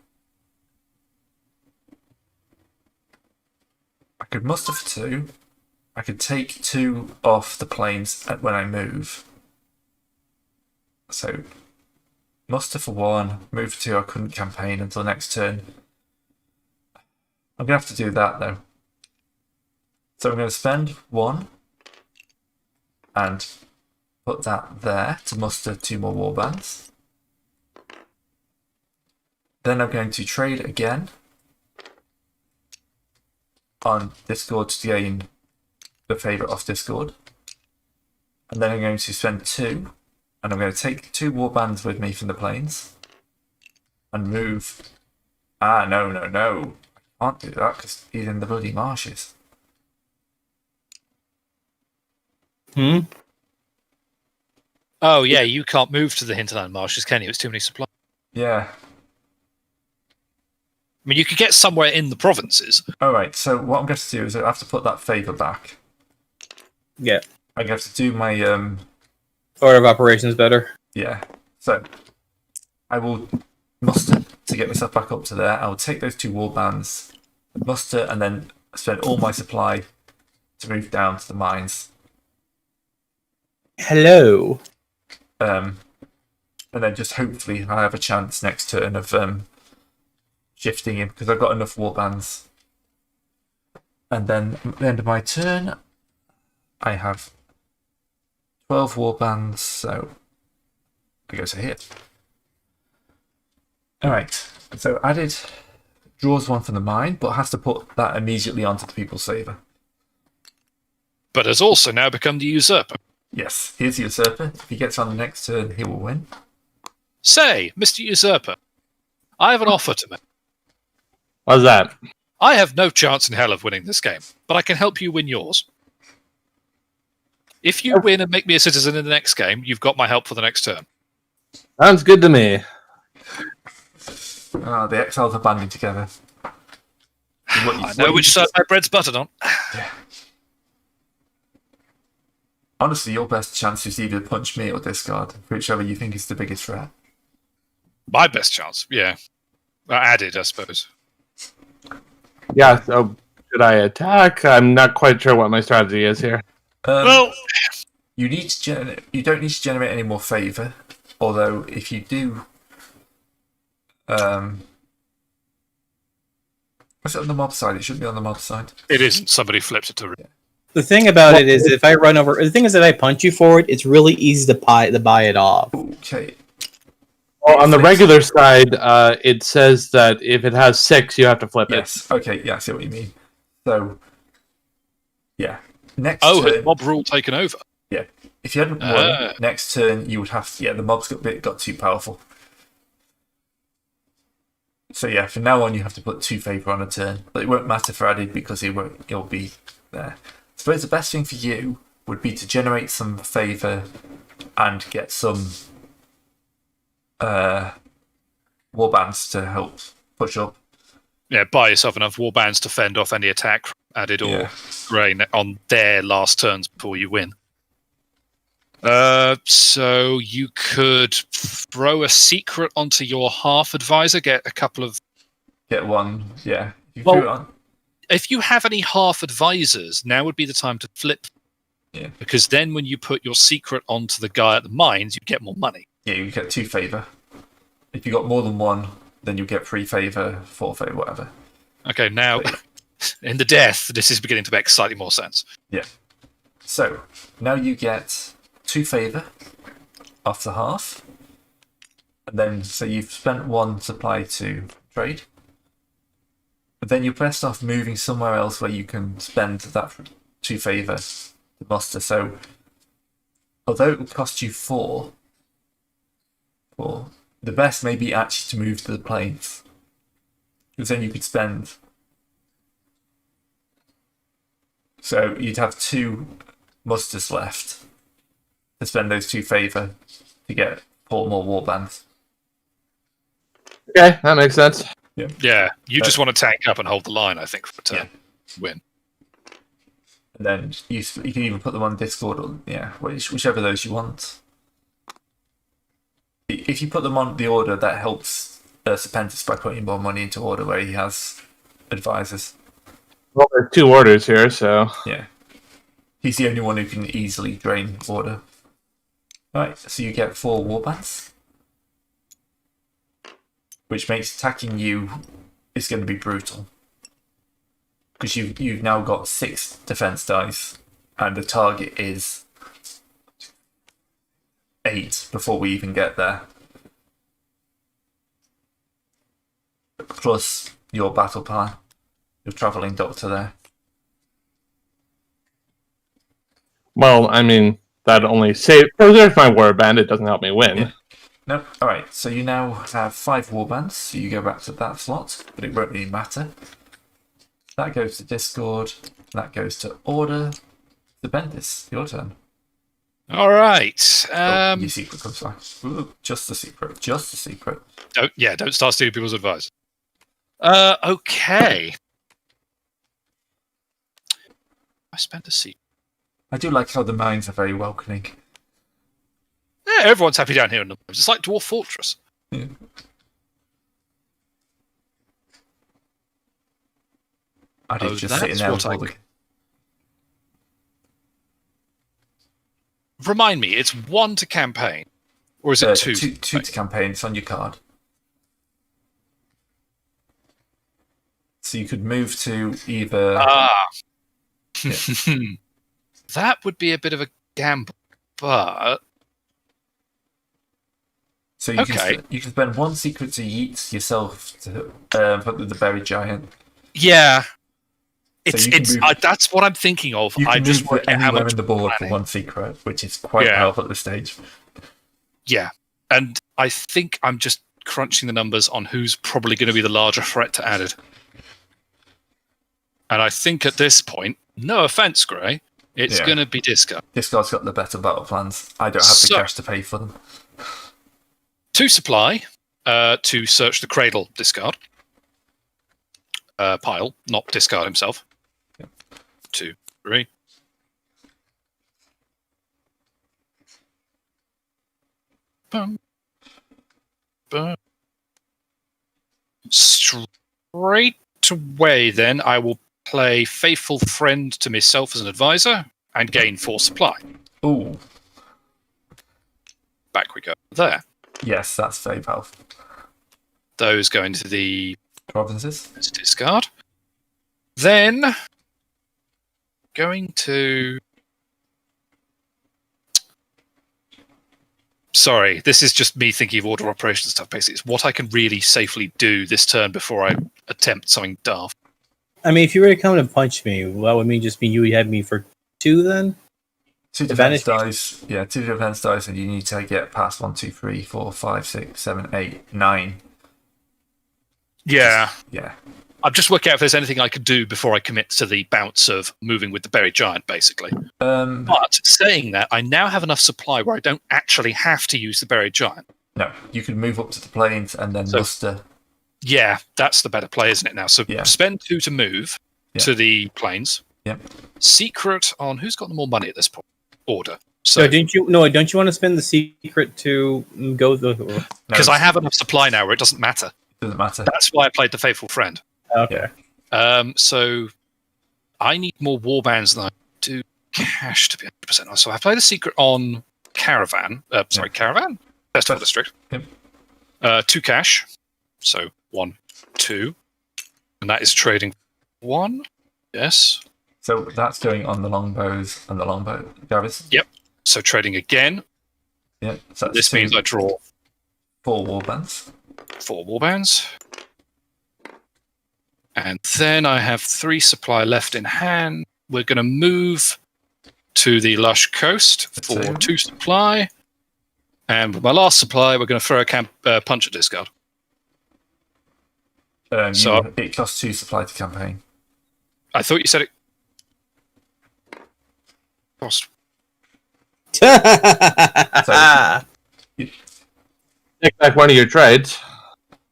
I could muster for 2. I could take 2 off the planes when I move. So, muster for 1, move for 2. I couldn't campaign until next turn. I'm going to have to do that though. So I'm going to spend 1 and put that there to muster 2 more warbands. Then I'm going to trade again on Discord to gain the favourite off Discord. And then I'm going to spend 2, and I'm going to take 2 warbands with me from the plains and move. No. I can't do that because he's in the bloody marshes. Oh, yeah, you can't move to the hinterland marshes, can you? It's too many supplies. Yeah. I mean, you could get somewhere in the provinces. Alright, so what I'm going to do is I have to put that favour back. Yeah. I'm going to have to do my... Order of operations better. Yeah. So, I will muster to get myself back up to there. I will take those 2 warbands, muster, and then spend all my supply to move down to the mines. Hello. And then just hopefully I have a chance next turn of shifting in because I've got enough warbands. And then at the end of my turn, I have 12 warbands, so I go to hit. Alright, so added draws 1 from the mine, but has to put that immediately onto the people's saver. But has also now become the usurper. Yes, here's the usurper. If he gets on the next turn, he will win. Say, Mr. Usurper, I have an offer to make. What's that? I have no chance in hell of winning this game, but I can help you win yours. If you win and make me a citizen in the next game, you've got my help for the next turn. Sounds good to me. The Exiles are banding together. I know which side my bread's buttered on. Yeah. Honestly, your best chance is either punch me or discard, whichever you think is the biggest threat. My best chance, yeah. Added, I suppose. Yeah, so should I attack? I'm not quite sure what my strategy is here. Well, you need to you don't need to generate any more favour, although if you do... what's it on the mob side? It shouldn't be on the mob side. it isn't. Somebody flipped it to... The thing about it is, if I run over, the thing is that I punch you for it, it's really easy to buy it off. Okay. Well, on the regular side, it says that if it has 6, you have to flip it. Yes. Okay. Yeah, I see what you mean. So, yeah. Next has turn, mob rule taken over? yeah. If you hadn't won, next turn you would have. Yeah, the mobs got too powerful. So yeah, from now on you have to put 2 favor on a turn, but it won't matter for added because it'll be there. I suppose the best thing for you would be to generate some favor and get some warbands to help push up. Yeah, buy yourself enough warbands to fend off any attack added or grain on their last turns before you win. So you could throw a secret onto your half advisor, get a couple of... Get one, yeah. If you have any half advisors, now would be the time to flip. Yeah. Because then when you put your secret onto the guy at the mines, you get more money. Yeah, you get 2 favor. If you got more than 1, then you get 3 favor, 4 favor, whatever. Okay, now in the death, this is beginning to make slightly more sense. Yeah. So now you get 2 favor off the half, and then so you've spent 1 supply to trade. But then you're best off moving somewhere else where you can spend that 2 favor to muster. So although it will cost you 4, the best may be actually to move to the plains, because then you could spend. So you'd have 2 musters left to spend those 2 favor to get 4 more warbands. Okay, that makes sense. Yeah, you just want to tank up and hold the line, I think, for a turn. Win. And then you can even put them on Discord or whichever of those you want. If you put them on the order, that helps Serpentis by putting more money into order where he has advisors. Well, there's 2 orders here, so... Yeah. He's the only one who can easily drain order. Right, so you get 4 warbands, which makes attacking you is going to be brutal. Because you've now got 6 defense dice, and the target is 8 before we even get there. Plus your battle plan, your travelling doctor there. Well, I mean, that only preserves my warband, it doesn't help me win. Yeah. No, alright, so you now have 5 warbands, so you go back to that slot, but it won't really matter. That goes to Discord, that goes to Order. The Bendis, your turn. Alright. Your secret comes back. Ooh, just the secret. Don't start stealing people's advice. Okay. I spent a secret. I do like how the mines are very welcoming. Yeah, everyone's happy down here in the mines. It's like Dwarf Fortress. Yeah. I did just sit in there with all the... Remind me, it's 1 to campaign, or is it 2? 2 to campaign. It's on your card. So you could move to either. That would be a bit of a gamble, but so you can spend 1 secret to yeet yourself to put the buried giant. Yeah. That's what I'm thinking of. You can I just move want anywhere in the board for 1 secret, which is quite powerful at this stage. Yeah, and I think I'm just crunching the numbers on who's probably going to be the larger threat to added. And I think at this point, no offense, Gray, it's going to be Discard. Discard's got the better battle plans. I don't have the cash to pay for them. 2 supply to search the cradle. Discard pile, not Discard himself. 2, 3. Boom. Boom. Straight away, then, I will play Faithful Friend to myself as an advisor and gain 4 supply. Ooh. Back we go. There. Yes, that's very powerful. Those go into the provinces. Discard. Then going to... Sorry, this is just me thinking of order operation stuff, basically. It's what I can really safely do this turn before I attempt something daft. I mean, if you were to come and punch me, that would just mean you would have me for 2 then? 2 defense dice. Yeah, 2 defense dice, and you need to get past 1, 2, 3, 4, 5, 6, 7, 8, 9. Yeah. Yeah. I'm just working out if there's anything I could do before I commit to the bounce of moving with the buried giant, basically. But saying that, I now have enough supply where I don't actually have to use the buried giant. No, you can move up to the plains and then muster. Yeah, that's the better play, isn't it now? So spend 2 to move to the plains. Yeah. Secret on who's got the more money at this point? Order. So don't you want to spend the secret to go the? Because I have enough supply now where it doesn't matter. Doesn't matter. That's why I played the Faithful Friend. Okay. So I need more warbands than I do cash to be 100%. So I played the secret on Caravan. Caravan? Festival District. Yep. 2 cash. So 1, 2. And that is trading 1. Yes. So that's going on the longbows and the longbow garrison. Yep. So trading again. Yep. So this means I draw 4 warbands. 4 warbands. And then I have 3 supply left in hand. We're going to move to the Lush Coast for 2 supply. And with my last supply, we're going to throw a punch at discard. It costs 2 supply to campaign. I thought you said it cost. Take back one of your trades.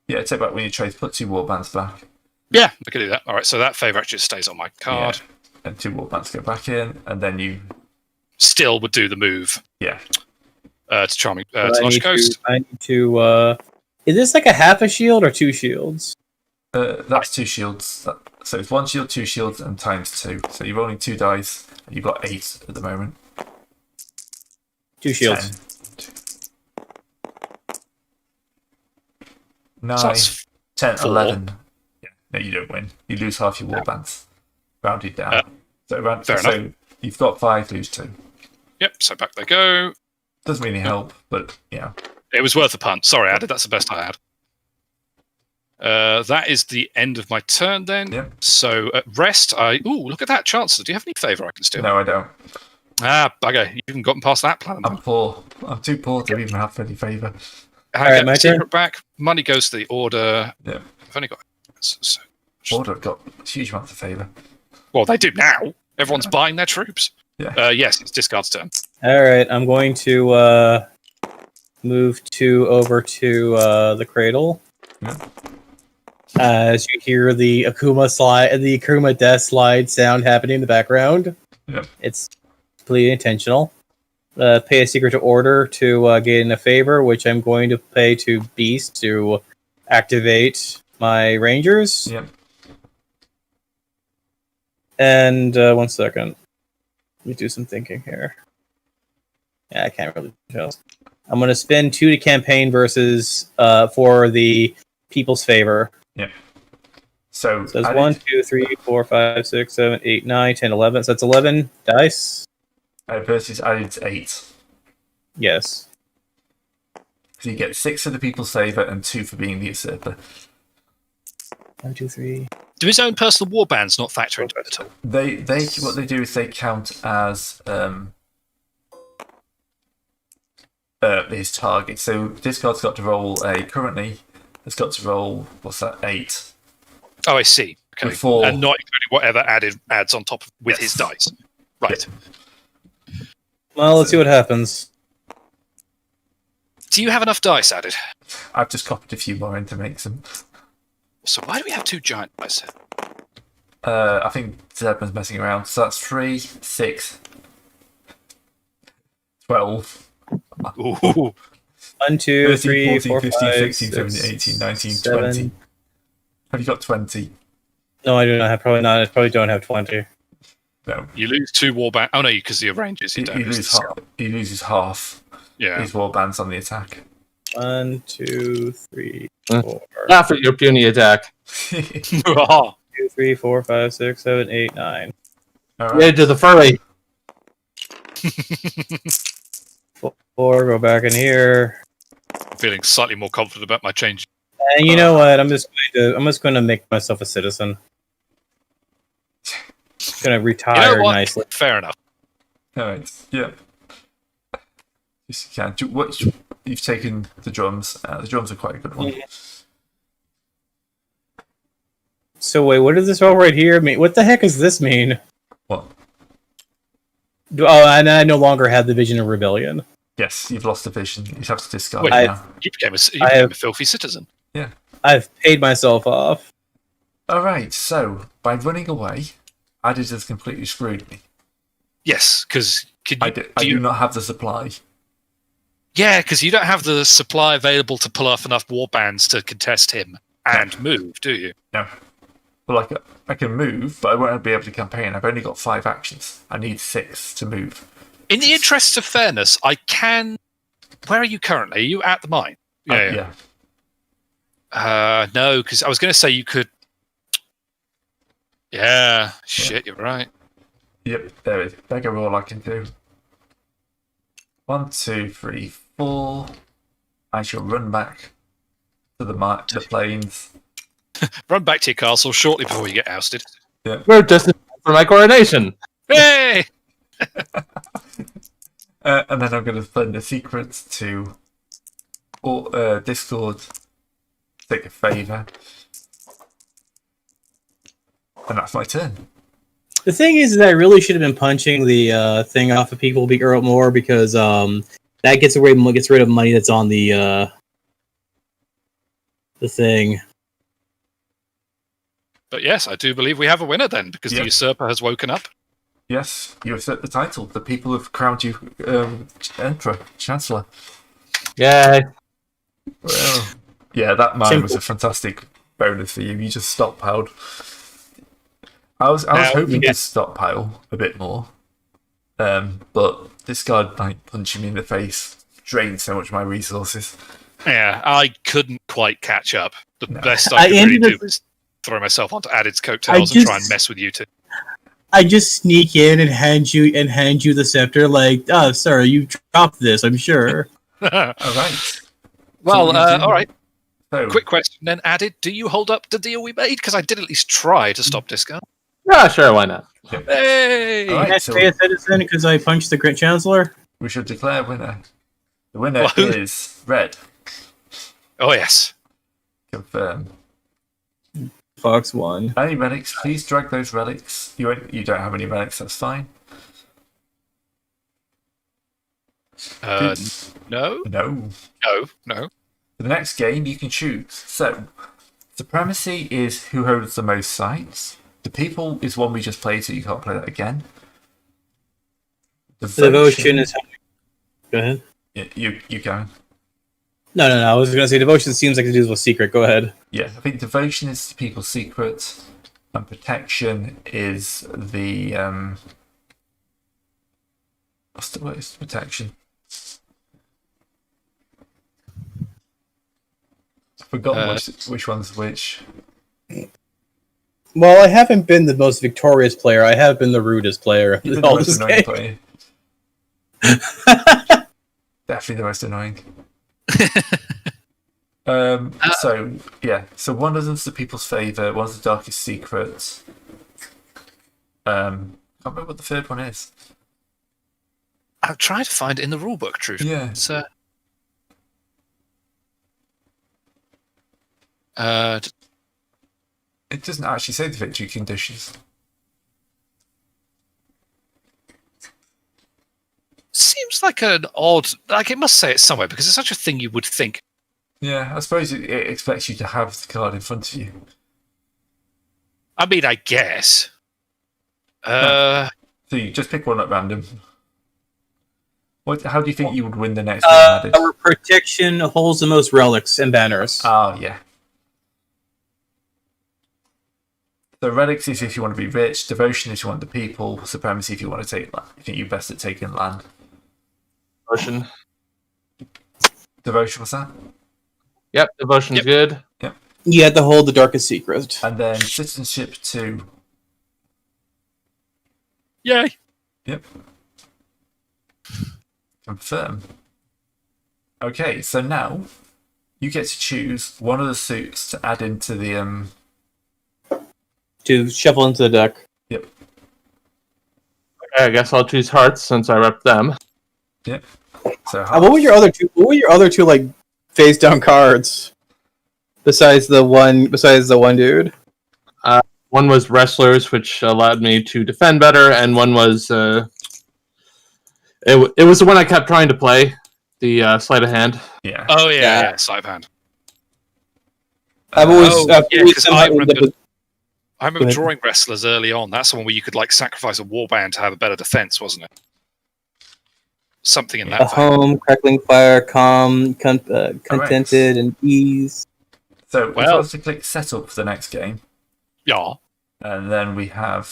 Yeah, take back one of your trades. Put 2 warbands back. Yeah, I can do that. All right, so that favour actually stays on my card. Yeah. And 2 warbands go back in, and then you still would do the move. Yeah. To Charming to Lush Coast. I need to. Is this like a half a shield or 2 shields? That's 2 shields. So it's 1 shield, 2 shields, and times 2. So you're rolling 2 dice, and you've got 8 at the moment. 2 shields. 9, so 10, 4. 11. Yeah, no, you don't win. You lose half your warbands. Rounded down. So you've got 5, lose 2. Yep, so back they go. Doesn't really help, but yeah. It was worth a punt. Sorry, Added. That's the best I had. That is the end of my turn then. Yep. So at rest, look at that, Chancellor. Do you have any favour I can steal? No, I don't. Bugger. You haven't gotten past that plan. I'm poor. I'm too poor to even have any favour. I get my secret back. Money goes to the Order. Yeah. I've only got... Order have got huge amounts of favour. Well, they do now. Everyone's buying their troops. Yeah. Yes, it's discard's turn. All right, I'm going to move over to the cradle. Yeah. As you hear the Akuma death slide sound happening in the background. Yeah. It's completely intentional. Pay a secret to Order to gain a favor, which I'm going to pay to Beast to activate my Rangers. Yep. And 1 second. Let me do some thinking here. Yeah, I can't really tell. I'm going to spend 2 to campaign versus for the people's favor. Yeah. So that's 1, 2, 3, 4, 5, 6, 7, 8, 9, 10, 11. So that's 11 dice. Versus added 8. Yes. So you get 6 for the people's favour and 2 for being the usurper. 1, 2, 3. Do his own personal warbands not factor into it at all? They what they do is they count as his target. So discard's got to roll currently has got to roll 8. Oh, I see. Okay. Before, and not including whatever adds on top with his dice. Right. Yeah. Well, let's see what happens. Do you have enough dice added? I've just copied a few more in to make some. So why do we have 2 giant dice here? I think Zedman's messing around. So that's 3, 6, 12. Ooh. 1, 2, 13, 3, 14, 4, 15, 5, 16, 6, 17, 18, 19, 7. 20. Have you got 20? No, I do not. Probably not. I probably don't have 20. No. You lose 2 warbands. Oh no, because the Rangers. He loses half. Yeah. His warbands on the attack. 1, 2, 3, 4. Laugh at your puny attack. 2, 3, 4, 5, 6, 7, 8, 9. All Yeah, right. to the furry. 4, go back in here. I'm feeling slightly more confident about my change. And you know what? I'm just going to make myself a citizen. Just going to retire You know what? nicely. Fair enough. All right. Yeah. Yes, you can. You've taken the drums. The drums are quite a good one. So wait, what does this all right here mean? What the heck does this mean? What? Oh, and I no longer have the vision of rebellion. Yes, you've lost the vision. You have to discard Wait, it now. You became a filthy citizen. Yeah. I've paid myself off. All right. So by running away, Added has completely screwed me. Yes, because I do not have the supply. Yeah, because you don't have the supply available to pull off enough warbands to contest him and move, do you? No. Well, I can move, but I won't be able to campaign. I've only got 5 actions. I need 6 to move. In the interests of fairness, I can. Where are you currently? Are you at the mine? Yeah. No, because I was going to say you could. Yeah, shit, you're right. Yep, there is. Beggar all I can do. 1, 2, 3, 4. I shall run back to the plains. Run back to your castle shortly before you get ousted. Yeah. We're just in time for my coronation. Hey! And then I'm going to send a secret to Discord. Take a favour. And that's my turn. The thing is that I really should have been punching the thing off of people more because that gets rid of money that's on the thing. But yes, I do believe we have a winner then, because the usurper has woken up. Yes, you assert the title. The people have crowned you Emperor, Chancellor. Yay. Well, yeah, that mine was a fantastic bonus for you. You just stockpiled. I was hoping to stockpile a bit more, but this guy punching me in the face drained so much of my resources. Yeah, I couldn't quite catch up. The best I could really do was throw myself onto Added's coattails and try and mess with you two. I just sneak in and hand you the scepter, like, oh, sorry, you dropped this, I'm sure. All right. Well, all right. So, Quick question then, Added. Do you hold up the deal we made? Because I did at least try to stop discount. Yeah, sure, why not? Hey! All right, Can I stay a citizen because I punched the Great Chancellor? we should declare winner. The winner is Red. Oh, yes. Confirm. Fox won. Any relics? Please drag those relics. You don't have any relics. That's fine. No? No. No. For the next game, you can choose. So, Supremacy is who holds the most sites. The People is one we just played, so you can't play that again. Devotion is. Go ahead. Yeah, you can. No. I was going to say devotion seems like it deals with secret. Go ahead. Yeah, I think Devotion is the People's secret, and Protection is the what's the word? It's Protection. I've forgotten which one's which. Well, I haven't been the most victorious player. I have been the rudest player. You're the most annoying player. Definitely the most annoying. So one of them's the People's Favour, one's the Darkest Secret. Can't remember what the third one is. I'll try to find it in the rulebook, truth. Yeah. It's, it doesn't actually say the victory conditions. seems like an odd. Like it must say it somewhere because it's such a thing you would think. Yeah, I suppose it expects you to have the card in front of you. I mean, I guess. So you just pick one at random. How do you think you would win the next game, Added? Our protection holds the most relics and banners. Oh, yeah. So relics is if you want to be rich, devotion if you want the people, supremacy if you want to take land. You think you're best at taking land. Devotion. Devotion, what's that? Yep, devotion's good. Yep. You had to hold the darkest secret. And then citizenship 2. Yay! Yep. Confirm. Okay, so now you get to choose one of the suits to add into the To shuffle into the deck. Yep. Okay, I guess I'll choose hearts since I rep them. Yep. So What were your other two? What were your other two like face down cards? Besides the one dude. One was wrestlers, which allowed me to defend better, and one was it was the one I kept trying to play, the sleight of hand. Yeah. Oh Yeah. yeah, sleight of hand. I've always, yeah, 'cause I remember the- I remember Go ahead. drawing wrestlers early on. That's the one where you could like sacrifice a warband to have a better defense, wasn't it? Something in that. a home, crackling fire, calm, contented, and ease. So if I Well- was to click setup for the next game, Yeah. and then we have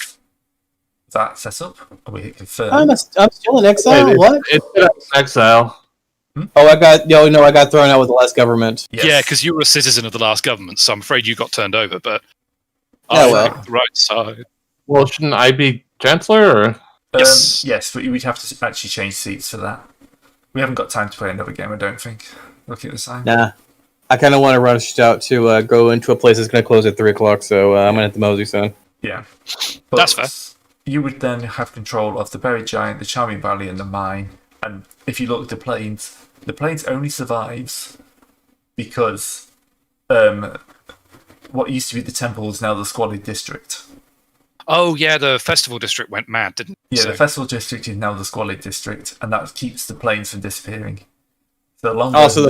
that setup, we hit confirm. I'm still in exile. It- What? It's Exile. Oh, I got thrown out with the last government. Yes. Yeah, because you were a citizen of the last government, so I'm afraid you got turned over. But Oh, I well. picked the right side. Well, shouldn't I be Chancellor? Or Yes. Yes, but we'd have to actually change seats for that. We haven't got time to play another game, I don't think. Looking at the time. Nah, I kind of want to rush out to go into a place that's going to close at 3:00, so I'm gonna hit the mosey soon. Yeah. But That's fair. You would then have control of the Buried Giant, the Charming Valley, and the Mine. And if you look at the plains only survives because what used to be the temple is now the Squalid District. Oh yeah, the festival district went mad, didn't it? Yeah, So- the Festival District is now the Squalid District, and that keeps the plains from disappearing. So the longer Also,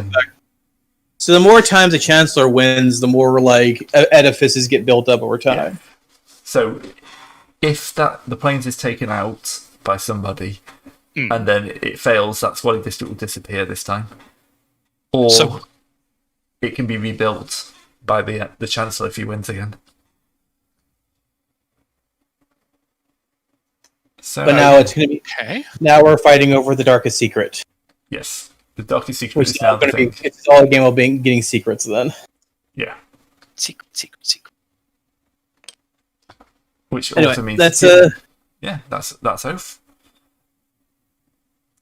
so the more times the Chancellor wins, the more like edifices get built up over time. So if the plains is taken out by somebody and then it fails, that Squalid District will disappear this time. Or So- it can be rebuilt by the Chancellor if he wins again. So But now it's gonna be. Okay. Now we're fighting over the darkest secret, yes, the Darkest Secret which is is now all the going to be. thing. It's all a game of getting secrets then. Yeah, Secret. which Anyway, also means that's yeah, that's Oath.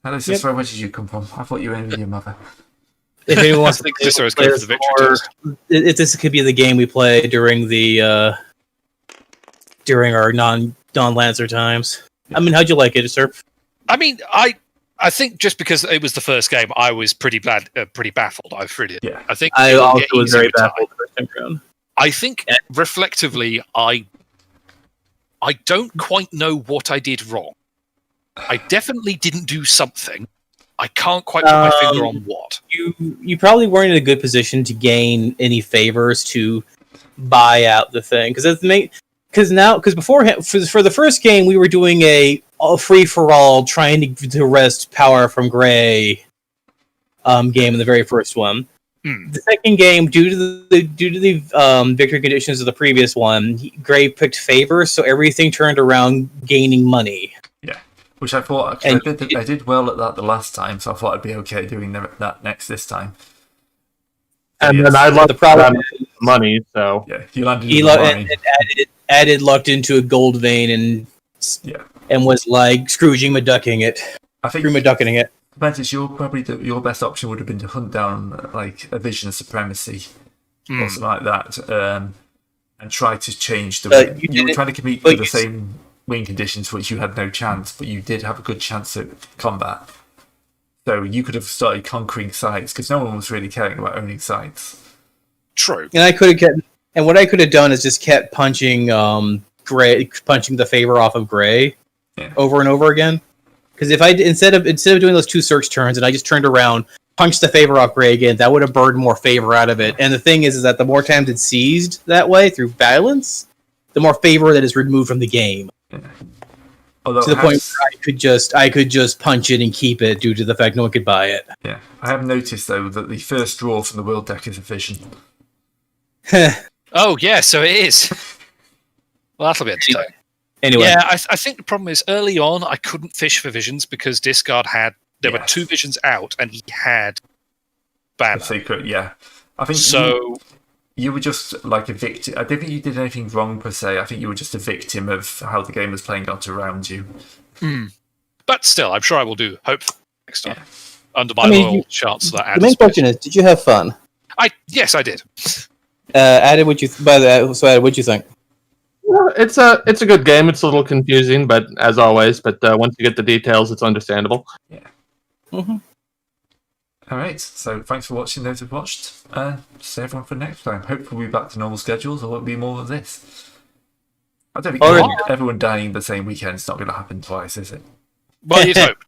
How does Yep. this? Where did you come from? I thought you were in with your mother. If anyone wants I to think play this is play good for the us victory more, test. this could be the game we play during the during our non-Lancer times. I mean, how'd you like it, sir? I mean, I think just because it was the first game, I was pretty baffled. I really. Yeah. I think I it'll also get was easier very with time. baffled the first time around. I think reflectively, I don't quite know what I did wrong. I definitely didn't do something. I can't quite put my finger on what. You probably weren't in a good position to gain any favors to buy out the thing because beforehand for the first game we were doing a free for all trying to wrest power from Gray game in the very first one. The second game, due to the victory conditions of the previous one, Gray picked favor, so everything turned around gaining money. Yeah, which I thought And I did well at that the last time, so I thought I'd be okay doing that this time. and Yes. then I The lost problem that money, so Yeah, you landed he in lo- the and, mine. and added luck into a gold vein Yeah, and was like Scrooging McDucking it. I think Scrooge McDucking it. Mantis, your best option would have been to hunt down like a Vision of Supremacy or something like that, and try to change the. But You were didn't- trying to compete but with the you- same win conditions for which you had no chance, but you did have a good chance at combat. So you could have started conquering sites because no one was really caring about owning sites. True. And I could have kept, and what I could have done is just kept punching punching the favor off of Gray over and over again. Because if I instead of doing those two search turns and I just turned around, punched the favor off Gray again, that would have burned more favor out of it. And the thing is that the more times it's seized that way through violence, the more favor that is removed from the game. Although To the point where I could just punch it and keep it due to the fact no one could buy it. yeah, I have noticed though that the first draw from the world deck is a Vision. Oh yeah, so it is. Well, that'll be entertaining. Anyway, Yeah, I think the problem is early on I couldn't fish for visions because Discard there were Yes. 2 visions out and he had The banner. secret, yeah. I think So You were just like a victim. I don't think you did anything wrong per se. I think you were just a victim of how the game was playing out around you. But still, I'm sure I will do. Hopefully next time, under my loyal chance that. The main question is: did you have fun? Yes, I did. Added, what'd you think? Well, it's a good game. It's a little confusing, but as always. But once you get the details, it's understandable. Yeah. Mm-hmm. All right. So thanks for watching. Those who've watched. See everyone for next time. Hopefully we'll be back to normal schedules, or it'll be more of this. I don't think everyone dying the same weekend's not going to happen twice, is it? Well, you'd hope.